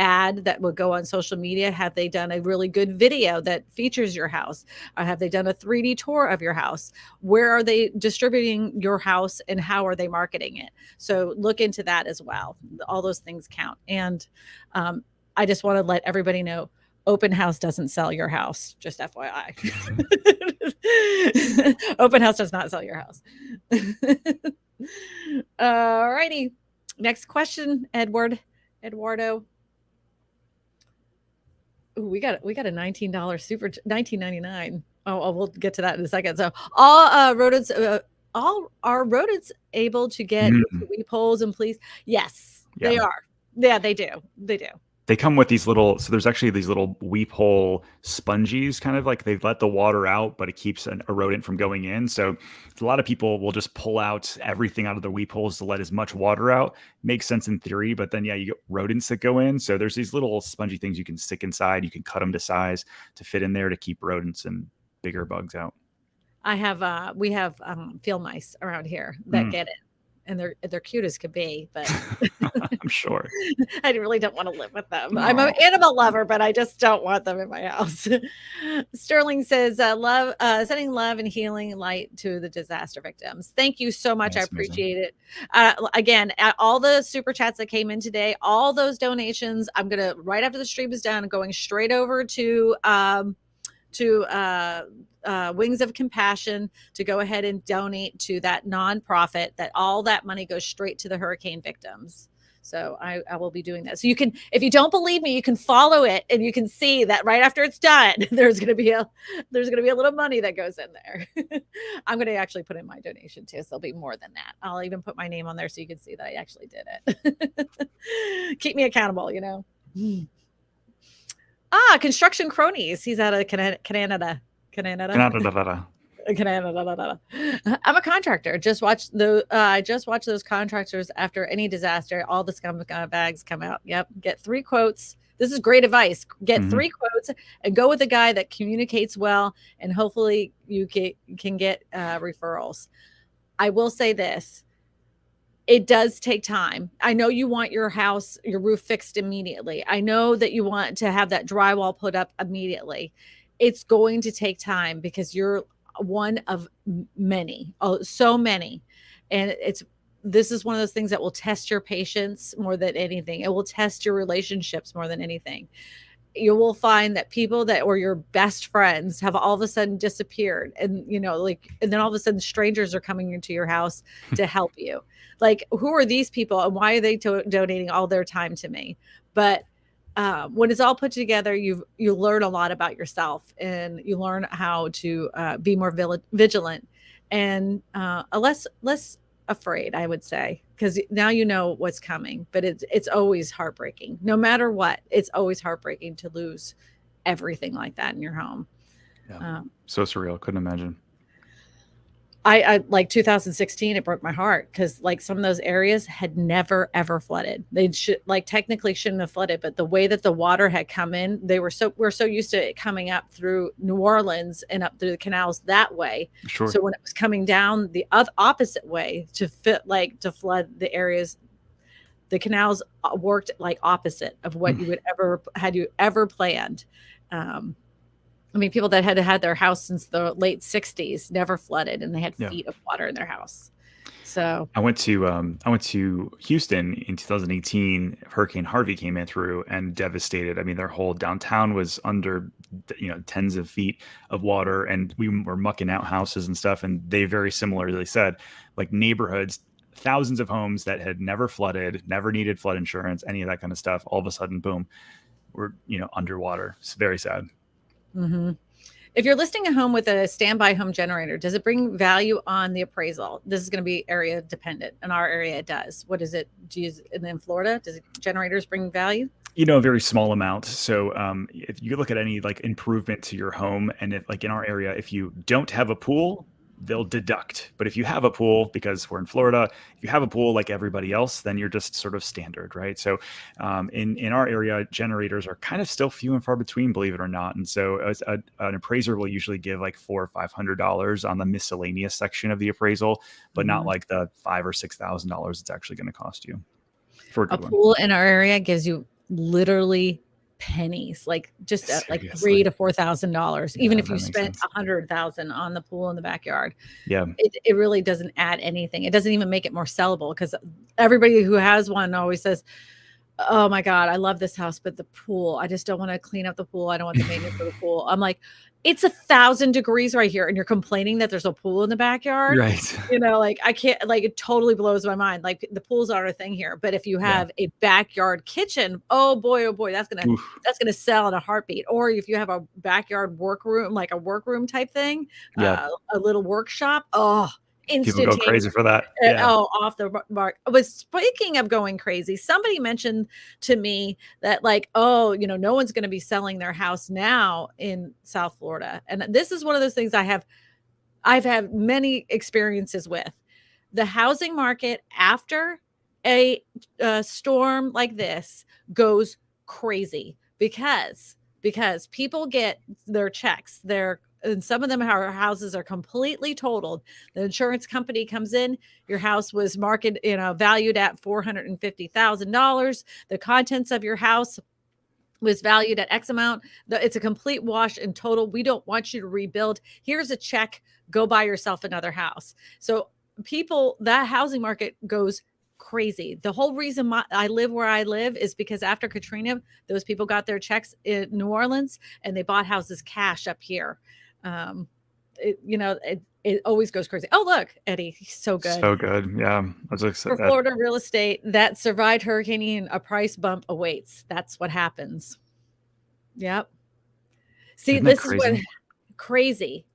ad that will go on social media? Have they done a really good video that features your house? Or have they done a 3D tour of your house? Where are they distributing your house, and how are they marketing it? So look into that as well. All those things count. And I just want to let everybody know, open house doesn't sell your house, just FYI. Open house does not sell your house. All righty. Next question, Eduardo. Ooh, we got a $19 super, $19.99. Oh, we'll get to that in a second. So all rodents able to get weep holes and please? Yes, Yeah. they are. Yeah, they do. They do. They come with these little, so there's actually these little weep hole sponges, kind of like they've let the water out, but it keeps a rodent from going in. So a lot of people will just pull out everything out of the weep holes to let as much water out. Makes sense in theory, but then, yeah, you get rodents that go in. So there's these little spongy things you can stick inside. You can cut them to size to fit in there to keep rodents and bigger bugs out. We have field mice around here that get it. And they're cute as could be, but I'm sure I really don't want to live with them. No. I'm an animal lover, but I just don't want them in my house. Sterling says, sending love and healing light to the disaster victims. Thank you so much. That's I appreciate amazing. It. Again, all the super chats that came in today, all those donations, I'm going to, right after the stream is done, going straight over to Wings of Compassion to go ahead and donate to that nonprofit. That all that money goes straight to the hurricane victims. So I will be doing that. So you can, if you don't believe me, you can follow it and you can see that right after it's done, there's going to be a little money that goes in there. I'm going to actually put in my donation too. So there'll be more than that. I'll even put my name on there so you can see that I actually did it. Keep me accountable, Construction Cronies. He's out of Canada. I'm a contractor. I just watch those contractors after any disaster. All the scumbags come out. Yep. Get 3 quotes. This is great advice. Get 3 quotes and go with a guy that communicates well, and hopefully you can get referrals. I will say this. It does take time. I know you want your roof fixed immediately. I know that you want to have that drywall put up immediately. It's going to take time because you're one of many, so many. And this is one of those things that will test your patience more than anything. It will test your relationships more than anything. You will find that people that were your best friends have all of a sudden disappeared. And, and then all of a sudden strangers are coming into your house to help you. Like, who are these people and why are they donating all their time to me? But when it's all put together, you learn a lot about yourself, and you learn how to be more vigilant and less afraid, I would say, because now you know what's coming. But it's always heartbreaking. No matter what, it's always heartbreaking to lose everything like that in your home. Yeah. So surreal. Couldn't imagine. I like 2016, it broke my heart because like some of those areas had never ever flooded. They technically shouldn't have flooded, but the way that the water had come in, we're so used to it coming up through New Orleans and up through the canals that way. Sure. So when it was coming down the opposite way to flood the areas, the canals worked like opposite of what you ever planned. I mean, people that had their house since the late 60s never flooded, and they had feet of water in their house. So I went to Houston in 2018. Hurricane Harvey came in through and devastated. I mean, their whole downtown was under, tens of feet of water, and we were mucking out houses and stuff. And they very similar, they said, like neighborhoods thousands of homes that had never flooded, never needed flood insurance, any of that kind of stuff. All of a sudden, boom, we're, underwater. It's very sad. Mm-hmm. If you're listing a home with a standby home generator, does it bring value on the appraisal? This is going to be area dependent. In our area, it does. What is it? Do you use it in Florida? Does generators bring value? A very small amount. So if you look at any like improvement to your home, and if like in our area, if you don't have a pool, they'll deduct. But if you have a pool, because we're in Florida, if you have a pool like everybody else, then you're just sort of standard, right? So in our area, generators are kind of still few and far between, believe it or not. And so an appraiser will usually give like $400 or $500 on the miscellaneous section of the appraisal, but not like the $5,000 or $6,000 it's actually going to cost you for a pool in our area gives you literally pennies, like just like $3,000 to $4,000, even if you spent $100,000 on the pool in the backyard. Yeah, it really doesn't add anything. It doesn't even make it more sellable, because everybody who has one always says, oh my God, I love this house, but the pool, I just don't want to clean up the pool. I don't want the maintenance for the pool. I'm like, it's 1,000 degrees right here, and you're complaining that there's a pool in the backyard. Right. Like I can't, like, it totally blows my mind. Like, the pools aren't a thing here, but if you have a backyard kitchen, oh boy, that's gonna sell in a heartbeat. Or if you have a backyard workroom, like a workroom type thing, a little workshop, people go crazy for that. Off the mark. But speaking of going crazy, somebody mentioned to me that like, no one's going to be selling their house now in South Florida. And this is one of those things I've had many experiences with. The housing market after a storm like this goes crazy because people get their checks, and some of them, our houses are completely totaled. The insurance company comes in, your house was valued at $450,000. The contents of your house was valued at X amount. It's a complete wash and total. We don't want you to rebuild. Here's a check. Go buy yourself another house. So that housing market goes crazy. The whole reason I live where I live is because after Katrina, those people got their checks in New Orleans and they bought houses cash up here. It always goes crazy. Oh, look, Eddie, he's so good. So good. Yeah. For Florida real estate that survived Hurricane Ian, a price bump awaits. That's what happens. Yep. See, Isn't this is what crazy.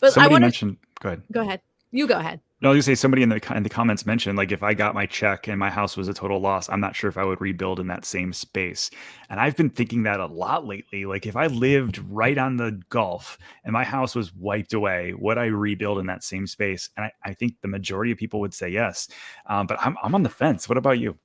But somebody mentioned, go ahead. Go ahead. You go ahead. No, I was gonna say, somebody in the comments mentioned, like, if I got my check and my house was a total loss, I'm not sure if I would rebuild in that same space. And I've been thinking that a lot lately. Like, if I lived right on the Gulf and my house was wiped away, would I rebuild in that same space? And I think the majority of people would say yes. But I'm on the fence. What about you?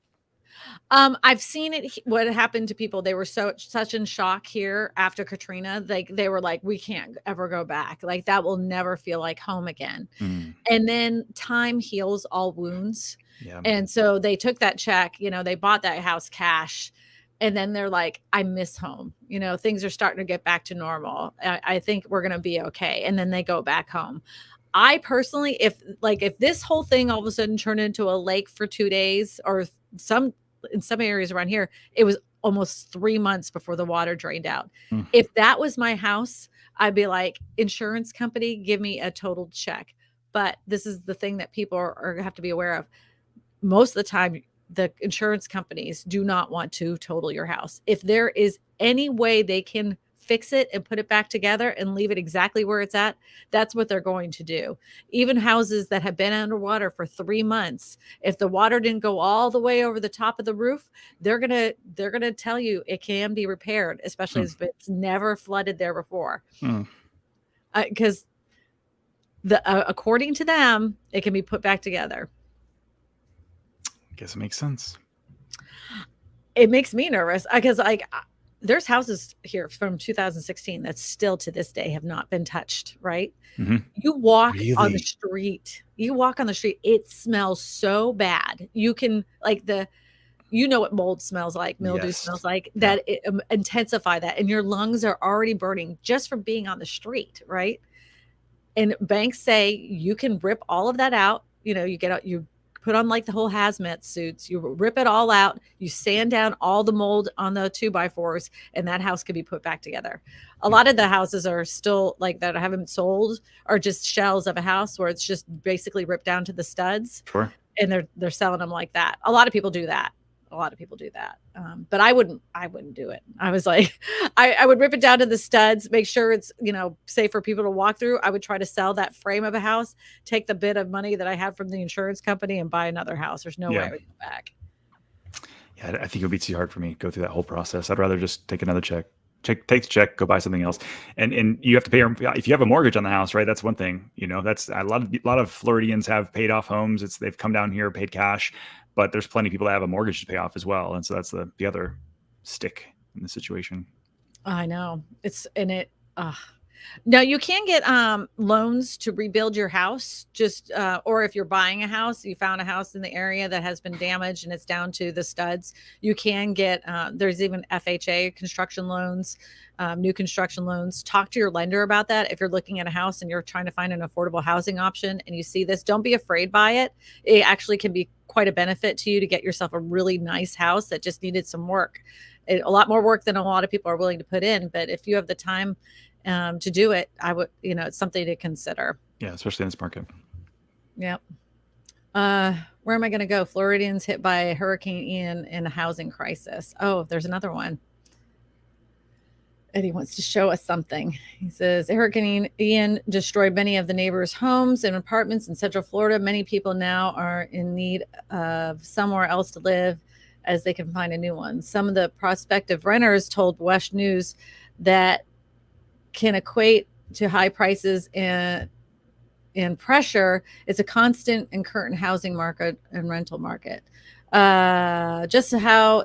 I've seen it. What happened to people? They were such in shock here after Katrina. Like, they were like, we can't ever go back. Like, that will never feel like home again. And then time heals all wounds. Yeah. And so they took that check, they bought that house cash. And then they're like, I miss home. Things are starting to get back to normal. I think we're going to be okay. And then they go back home. I personally, if this whole thing all of a sudden turned into a lake for 2 days, or in some areas around here, it was almost 3 months before the water drained out. If that was my house, I'd be like, insurance company, give me a total check. But this is the thing that people have to be aware of. Most of the time, the insurance companies do not want to total your house. If there is any way they can fix it and put it back together and leave it exactly where it's at, that's what they're going to do. Even houses that have been underwater for 3 months, if the water didn't go all the way over the top of the roof, they're gonna tell you it can be repaired, especially if it's never flooded there before. Because according to them, it can be put back together. I guess it makes sense. It makes me nervous because there's houses here from 2016 that still to this day have not been touched, right? You walk on the street, it smells so bad. You can what mold smells like, mildew smells like, that it intensify that. And your lungs are already burning just from being on the street, right? And banks say you can rip all of that out. You put on like the whole hazmat suits, you rip it all out, you sand down all the mold on the 2x4s, and that house could be put back together. A lot of the houses are still like that haven't sold are just shells of a house where it's just basically ripped down to the studs. Sure. And they're selling them like that. A lot of people do that. But I wouldn't do it. I was like, I would rip it down to the studs, make sure it's, safe for people to walk through. I would try to sell that frame of a house, take the bit of money that I had from the insurance company and buy another house. There's no way I would go back. Yeah, I think it would be too hard for me to go through that whole process. I'd rather just take another check. Take the check, go buy something else, and you have to pay. If you have a mortgage on the house, right? That's one thing. That's a lot of Floridians have paid off homes. They've come down here, paid cash, but there's plenty of people that have a mortgage to pay off as well, and so that's the other stick in the situation. I know Now you can get loans to rebuild your house, or if you're buying a house, you found a house in the area that has been damaged and it's down to the studs. You can get there's even FHA construction loans, new construction loans. Talk to your lender about that. If you're looking at a house and you're trying to find an affordable housing option and you see this, don't be afraid by it. It actually can be quite a benefit to you to get yourself a really nice house that just needed some work. A lot more work than a lot of people are willing to put in. But if you have the time to do it, I would, it's something to consider. Yeah, especially in this market. Yep. Where am I going to go? Floridians hit by Hurricane Ian in a housing crisis. Oh, there's another one. Eddie wants to show us something. He says, Hurricane Ian destroyed many of the neighbors' homes and apartments in Central Florida. Many people now are in need of somewhere else to live as they can find a new one. Some of the prospective renters told West News that can equate to high prices and pressure. It's a constant and current housing market and rental market. Just how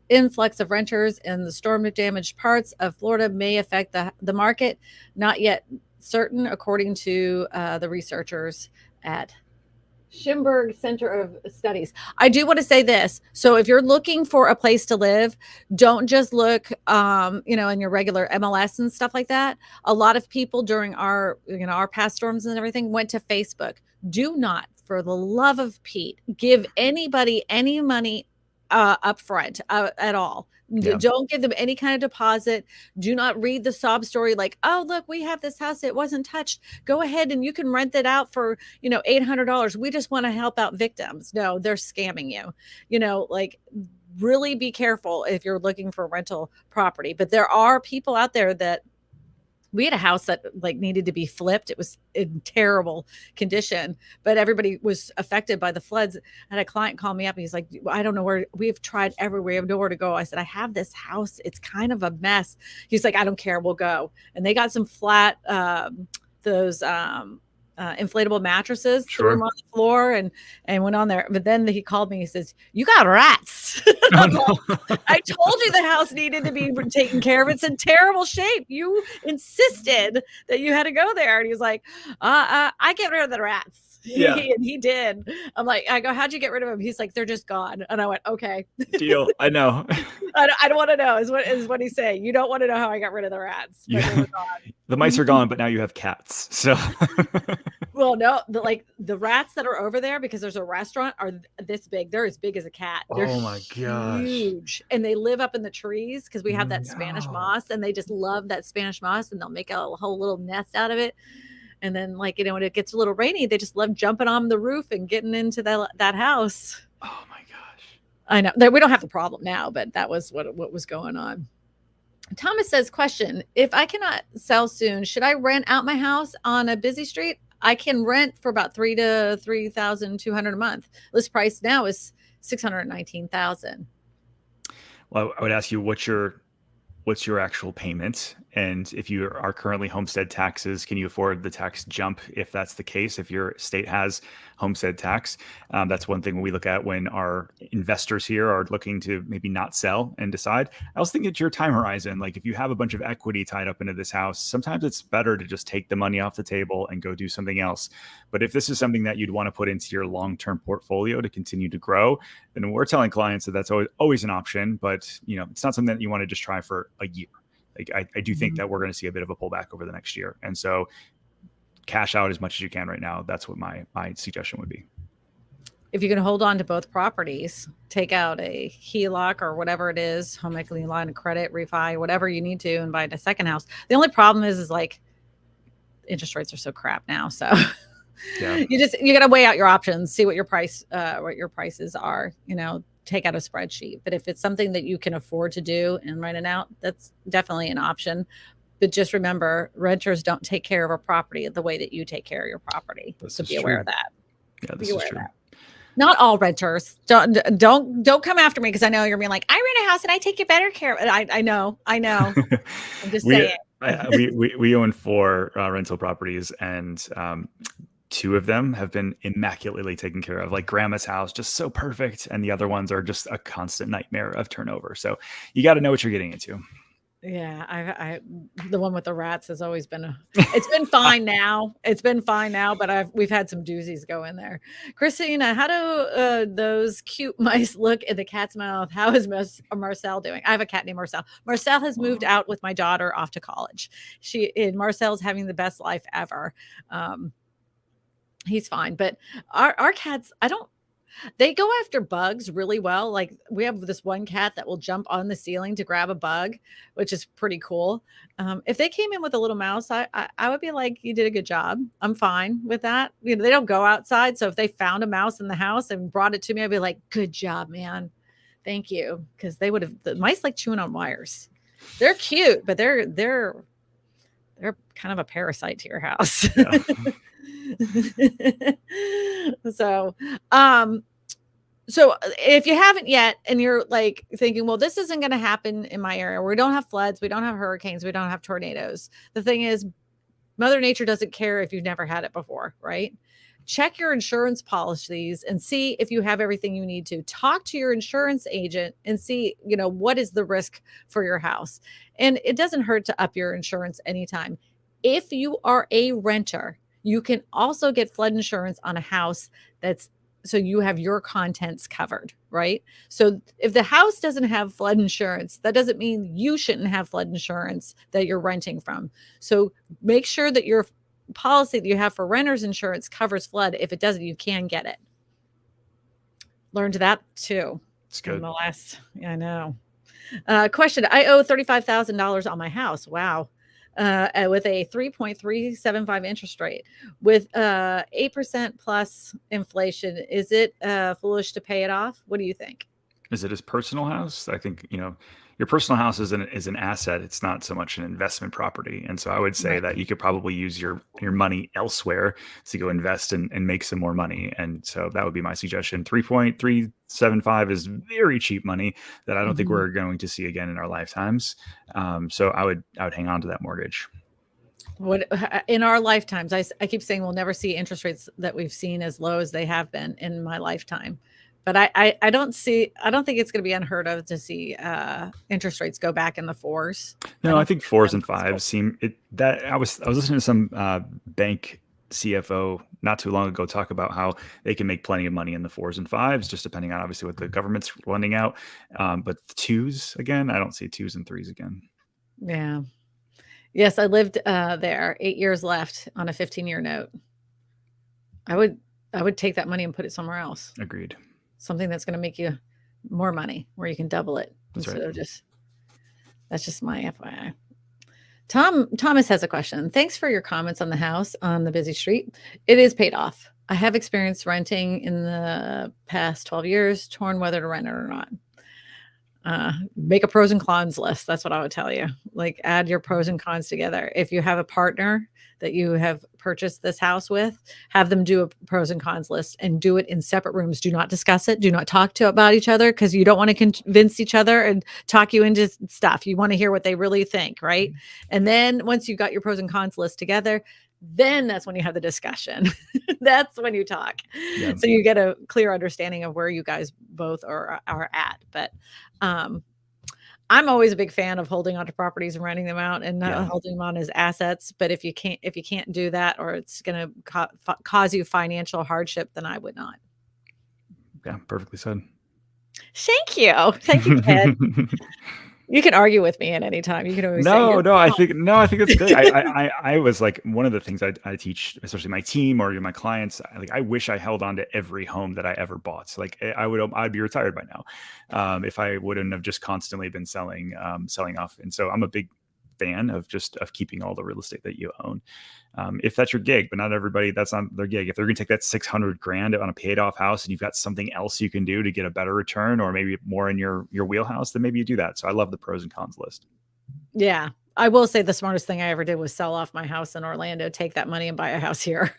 influx of renters in the storm damaged parts of Florida may affect the market, not yet certain, according to the researchers at Schimberg Center of Studies. I do want to say this. So if you're looking for a place to live, don't just look, in your regular MLS and stuff like that. A lot of people during our past storms and everything went to Facebook. Do not, for the love of Pete, give anybody any money up front at all. Yeah. Don't give them any kind of deposit. Do not read the sob story like, oh, look, we have this house. It wasn't touched. Go ahead and you can rent it out for, $800. We just want to help out victims. No, they're scamming you. Really be careful if you're looking for rental property. But there are people out there that we had a house that needed to be flipped. It was in terrible condition, but everybody was affected by the floods. I had a client call me up and he's like, I don't know where, we've tried everywhere. We have nowhere to go. I said, I have this house. It's kind of a mess. He's like, I don't care. We'll go. And they got some flat, inflatable mattresses, sure, threw them on the floor and went on there. But then he called me. He says, you got rats. Oh, no. I told you the house needed to be taken care of. It's in terrible shape. You insisted that you had to go there. And he was like, I get rid of the rats. Yeah. And he did. I go, how'd you get rid of them? He's like, they're just gone. And I went, okay. Deal. I know. I don't want to know is what he's saying. You don't want to know how I got rid of the rats. Yeah. The mice are gone, but now you have cats. So well, no, the rats that are over there, because there's a restaurant, are this big. They're as big as a cat. They're my gosh. Huge. And they live up in the trees because we have that Spanish moss, and they just love that Spanish moss, and they'll make a whole little nest out of it. And then when it gets a little rainy, they just love jumping on the roof and getting into that house. Oh my gosh. I know we don't have the problem now, but that was what was going on. Thomas says, question, if I cannot sell soon, should I rent out my house on a busy street? I can rent for about $3,000 to $3,200 a month. List price now is $619,000. Well, I would ask you what's your actual payment, and if you are currently homestead taxes, can you afford the tax jump if that's the case? If your state has homestead tax, that's one thing we look at when our investors here are looking to maybe not sell and decide. I also think it's your time horizon. Like if you have a bunch of equity tied up into this house, sometimes it's better to just take the money off the table and go do something else. But if this is something that you'd want to put into your long-term portfolio to continue to grow, then we're telling clients that that's always an option, but it's not something that you want to just try for a year. I do think that we're going to see a bit of a pullback over the next year. And so cash out as much as you can right now. That's what my suggestion would be. if you can hold on to both properties, take out a HELOC or whatever it is, home equity line of credit, refi, whatever you need to, and buy a second house. The only problem is like interest rates are so crap now. So Yeah. you got to weigh out your options, see what your prices are, take out a spreadsheet. But if it's something that you can afford to do and rent it out, that's definitely an option. But just remember, renters don't take care of a property the way that you take care of your property. So be aware of that. Yeah, this is true. Not all renters. Don't come after me, because I know you're being like, I rent a house and I take better care of it. I know. I'm just saying. We own 4 rental properties, and 2 of them have been immaculately taken care of. Like grandma's house, just so perfect, and the other ones are just a constant nightmare of turnover. So you got to know what you're getting into. Yeah, I the one with the rats has always been it's been fine now. It's been fine now, but we've had some doozies go in there. Kristina, how do those cute mice look in the cat's mouth? How is Marcel doing? I have a cat named Marcel. Marcel has moved out with my daughter off to college. Marcel's having the best life ever. He's fine, but our cats, they go after bugs really well. Like we have this one cat that will jump on the ceiling to grab a bug, which is pretty cool. If they came in with a little mouse, I would be like, you did a good job. I'm fine with that. They don't go outside. So if they found a mouse in the house and brought it to me, I'd be like, good job, man. Thank you. Because the mice like chewing on wires. They're cute, but they're kind of a parasite to your house. Yeah. So if you haven't yet, and you're like thinking, well, this isn't going to happen in my area. We don't have floods. We don't have hurricanes. We don't have tornadoes. The thing is, Mother Nature doesn't care if you've never had it before, right? Check your insurance policies and see if you have everything you need to. Talk to your insurance agent and see, what is the risk for your house. And it doesn't hurt to up your insurance anytime. If you are a renter, you can also get flood insurance on a house so you have your contents covered, right? So if the house doesn't have flood insurance, that doesn't mean you shouldn't have flood insurance that you're renting from. So make sure that your policy that you have for renter's insurance covers flood. If it doesn't, you can get it. Learned that too. It's good. I know. Question. I owe $35,000 on my house. Wow. With a 3.375 interest rate, with 8% plus inflation. Is it foolish to pay it off? What do you think? Is it his personal house? I think, your personal house is an asset. It's not so much an investment property. And so I would say that you could probably use your money elsewhere to go invest and make some more money. And so that would be my suggestion. 3.375 is very cheap money that I don't think we're going to see again in our lifetimes. So I would hang on to that mortgage. What in our lifetimes, I keep saying we'll never see interest rates that we've seen as low as they have been in my lifetime. But I don't think it's going to be unheard of to see interest rates go back in the 4s. No, I think 4s and 5s seem it. That I was listening to some bank CFO not too long ago talk about how they can make plenty of money in the 4s and 5s, just depending on obviously what the government's lending out. But 2s again, I don't see 2s and 3s again. Yeah. Yes, I lived there. 8 years left on a 15-year note. I would take that money and put it somewhere else. Agreed. Something that's going to make you more money, where you can double it. That's right. That's just my FYI. Thomas has a question. Thanks for your comments on the house on the busy street. It is paid off. I have experience renting in the past 12 years, torn whether to rent it or not. Make a pros and cons list. That's what I would tell you. Like, add your pros and cons together. If you have a partner that you have purchased this house with, have them do a pros and cons list and do it in separate rooms. Do not discuss it. Do not talk about each other, because you don't want to convince each other and talk you into stuff. You want to hear what they really think, right? And then once you got your pros and cons list together, then that's when you have the discussion. That's when you talk. Yeah. So you get a clear understanding of where you guys both are at. But I'm always a big fan of holding onto properties and renting them out and not holding them on as assets. But if you can't do that, or it's going to cause you financial hardship, then I would not. Yeah, perfectly said. Thank you. Thank you, Ted. You can argue with me at any time. You can always say No, you're no, I wrong. think it's great. I was like, one of the things I teach, especially my team or my clients, I wish I held on to every home that I ever bought. Like I'd be retired by now, if I wouldn't have just constantly been selling off. And so I'm a big fan of keeping all the real estate that you own. If that's your gig, but not everybody, that's not their gig. If they're going to take that $600,000 on a paid off house and you've got something else you can do to get a better return or maybe more in your wheelhouse, then maybe you do that. So I love the pros and cons list. Yeah. I will say the smartest thing I ever did was sell off my house in Orlando, take that money and buy a house here.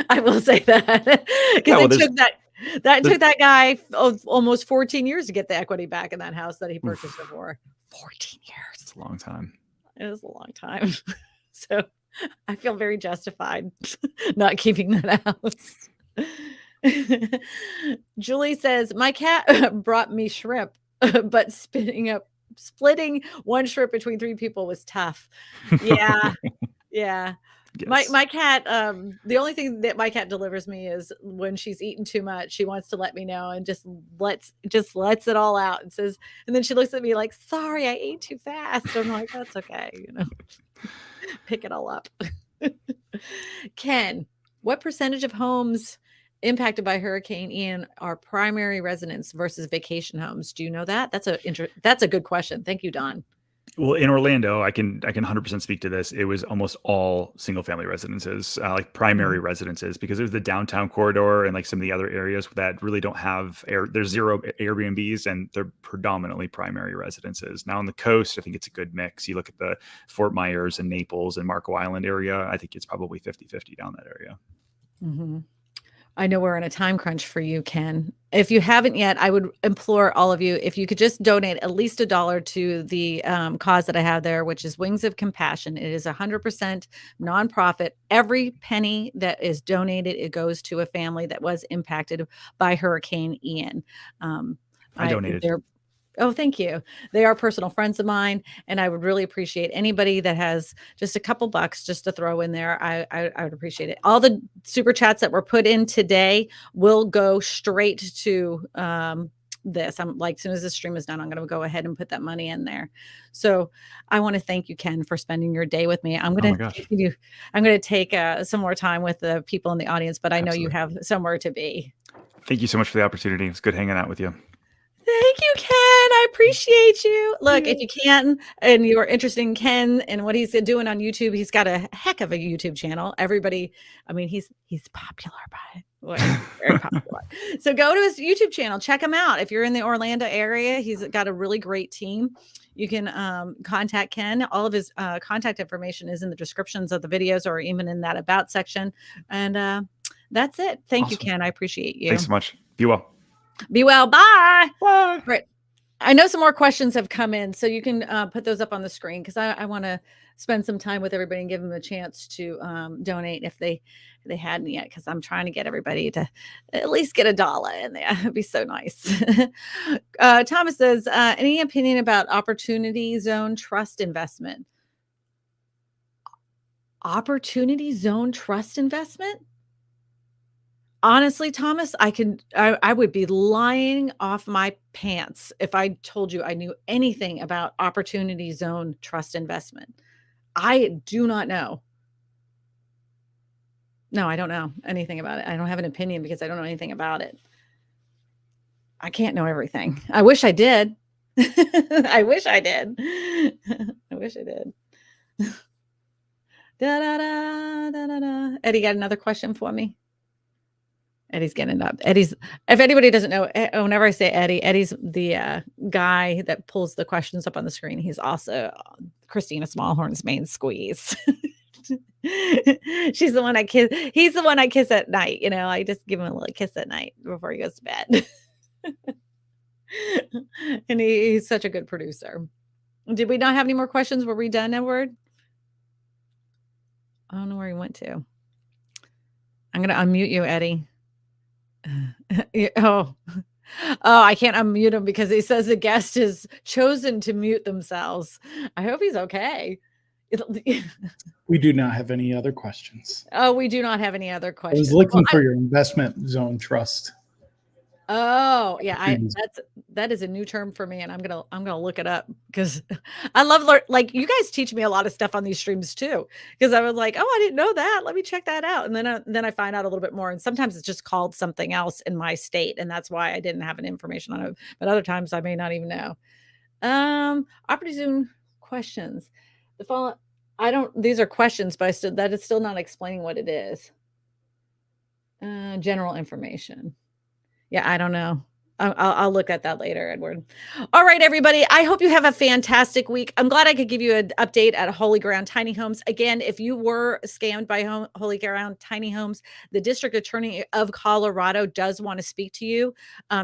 I will say that Yeah, well, because it took that guy almost 14 years to get the equity back in that house that he purchased it for. 14 years. It's a long time. It was a long time. So I feel very justified not keeping that house. Julie says, my cat brought me shrimp, but splitting one shrimp between 3 people was tough. Yeah. Yeah. Yes. My cat, the only thing that my cat delivers me is when she's eaten too much, she wants to let me know and just lets it all out and says, and then she looks at me like, sorry, I ate too fast. I'm like, that's okay. Pick it all up. Ken, what percentage of homes impacted by Hurricane Ian are primary residence versus vacation homes? Do you know that? That's a good question. Thank you, Don. Well, in Orlando, I can 100% speak to this. It was almost all single family residences, like primary residences, because it was the downtown corridor and like some of the other areas that really don't have there's zero Airbnbs and they're predominantly primary residences. Now on the coast, I think it's a good mix. You look at the Fort Myers and Naples and Marco Island area, I think it's probably 50-50 down that area. Mm-hmm. I know we're in a time crunch for you, Ken. If you haven't yet, I would implore all of you, if you could just donate at least $1 to the cause that I have there, which is Wings of Compassion. It is 100% nonprofit. Every penny that is donated, it goes to a family that was impacted by Hurricane Ian. I donated. Oh, thank you. They are personal friends of mine, and I would really appreciate anybody that has just a couple bucks just to throw in there. I would appreciate it. All the super chats that were put in today will go straight to this. I'm like, as soon as the stream is done, I'm going to go ahead and put that money in there. So I want to thank you, Ken, for spending your day with me. I'm going to take some more time with the people in the audience, but I know you have somewhere to be. Thank you so much for the opportunity. It's good hanging out with you. Thank you, Ken. I appreciate you. Look, if you can, and you're interested in Ken and what he's doing on YouTube, he's got a heck of a YouTube channel. Everybody, I mean, he's popular by it. Very popular. So go to his YouTube channel, check him out. If you're in the Orlando area, he's got a really great team. You can contact Ken. All of his contact information is in the descriptions of the videos or even in that about section. And that's it. Thank you, Ken. I appreciate you. Thanks so much. Be well. Be well. Bye. Bye. Right. I know some more questions have come in, so you can put those up on the screen because I want to spend some time with everybody and give them a chance to donate if they hadn't yet, because I'm trying to get everybody to at least get $1 in there. It'd be so nice. Thomas says, any opinion about Opportunity Zone Trust investment? Opportunity Zone Trust investment? Honestly, Thomas, I would be lying off my pants if I told you I knew anything about Opportunity Zone Trust investment. I do not know. No, I don't know anything about it. I don't have an opinion because I don't know anything about it. I can't know everything. I wish I did. I wish I did. I wish I did. Da, da, da, da, da, da. Eddie got another question for me. Eddie's getting it up. If anybody doesn't know, whenever I say Eddie's the guy that pulls the questions up on the screen. He's also Kristina Smallhorn's main squeeze. She's the one I kiss. He's the one I kiss at night. I just give him a little kiss at night before he goes to bed. And he's such a good producer. Did we not have any more questions? Were we done, Edward? I don't know where he went to. I'm going to unmute you, Eddie. Oh, I can't unmute him because he says the guest has chosen to mute themselves. I hope he's okay. We do not have any other questions. Oh, we do not have any other questions. I was looking for your investment zone trust. Oh, yeah, that is a new term for me, and I'm gonna look it up because I love like you guys teach me a lot of stuff on these streams too. Because I was like, oh, I didn't know that. Let me check that out, and then I find out a little bit more. And sometimes it's just called something else in my state, and that's why I didn't have an information on it. But other times I may not even know. Opportunity Zoom questions. The follow. I don't. These are questions, but that is still not explaining what it is. General information. Yeah, I don't know. I'll look at that later, Edward. All right, everybody. I hope you have a fantastic week. I'm glad I could give you an update at Holy Ground Tiny Homes. Again, if you were scammed by Holy Ground Tiny Homes, the District Attorney of Colorado does want to speak to you.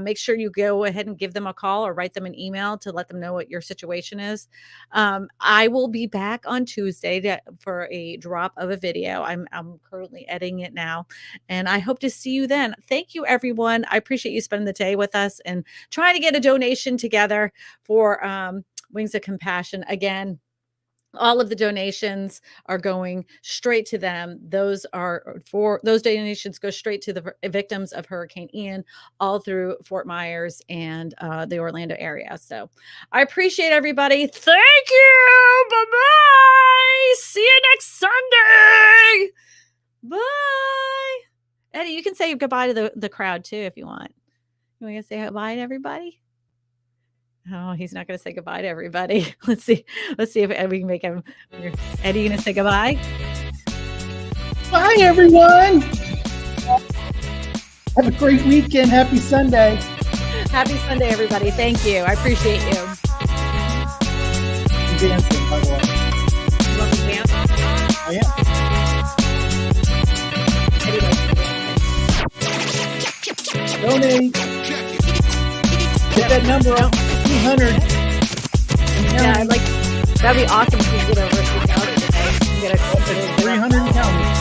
Make sure you go ahead and give them a call or write them an email to let them know what your situation is. I will be back on Tuesday for a drop of a video. I'm currently editing it now, and I hope to see you then. Thank you, everyone. I appreciate you spending the day with us and trying to get a donation together for Wings of Compassion. Again, all of the donations are going straight to them. Those donations go straight to the victims of Hurricane Ian, all through Fort Myers and the Orlando area. So I appreciate everybody. Thank you. Bye-bye. See you next Sunday. Bye. Eddie, you can say goodbye to the crowd too if you want. You want to say goodbye to everybody? Oh, he's not going to say goodbye to everybody. Let's see if we can make him. Eddie, you going to say goodbye? Bye, everyone. Have a great weekend. Happy Sunday. Happy Sunday, everybody. Thank you. I appreciate you. I'm dancing, by the way. You want to dance? Oh, yeah. Donate. Get that number up. 200. Yeah, that'd be awesome if we get over 3,000 today. Get a 300 counting.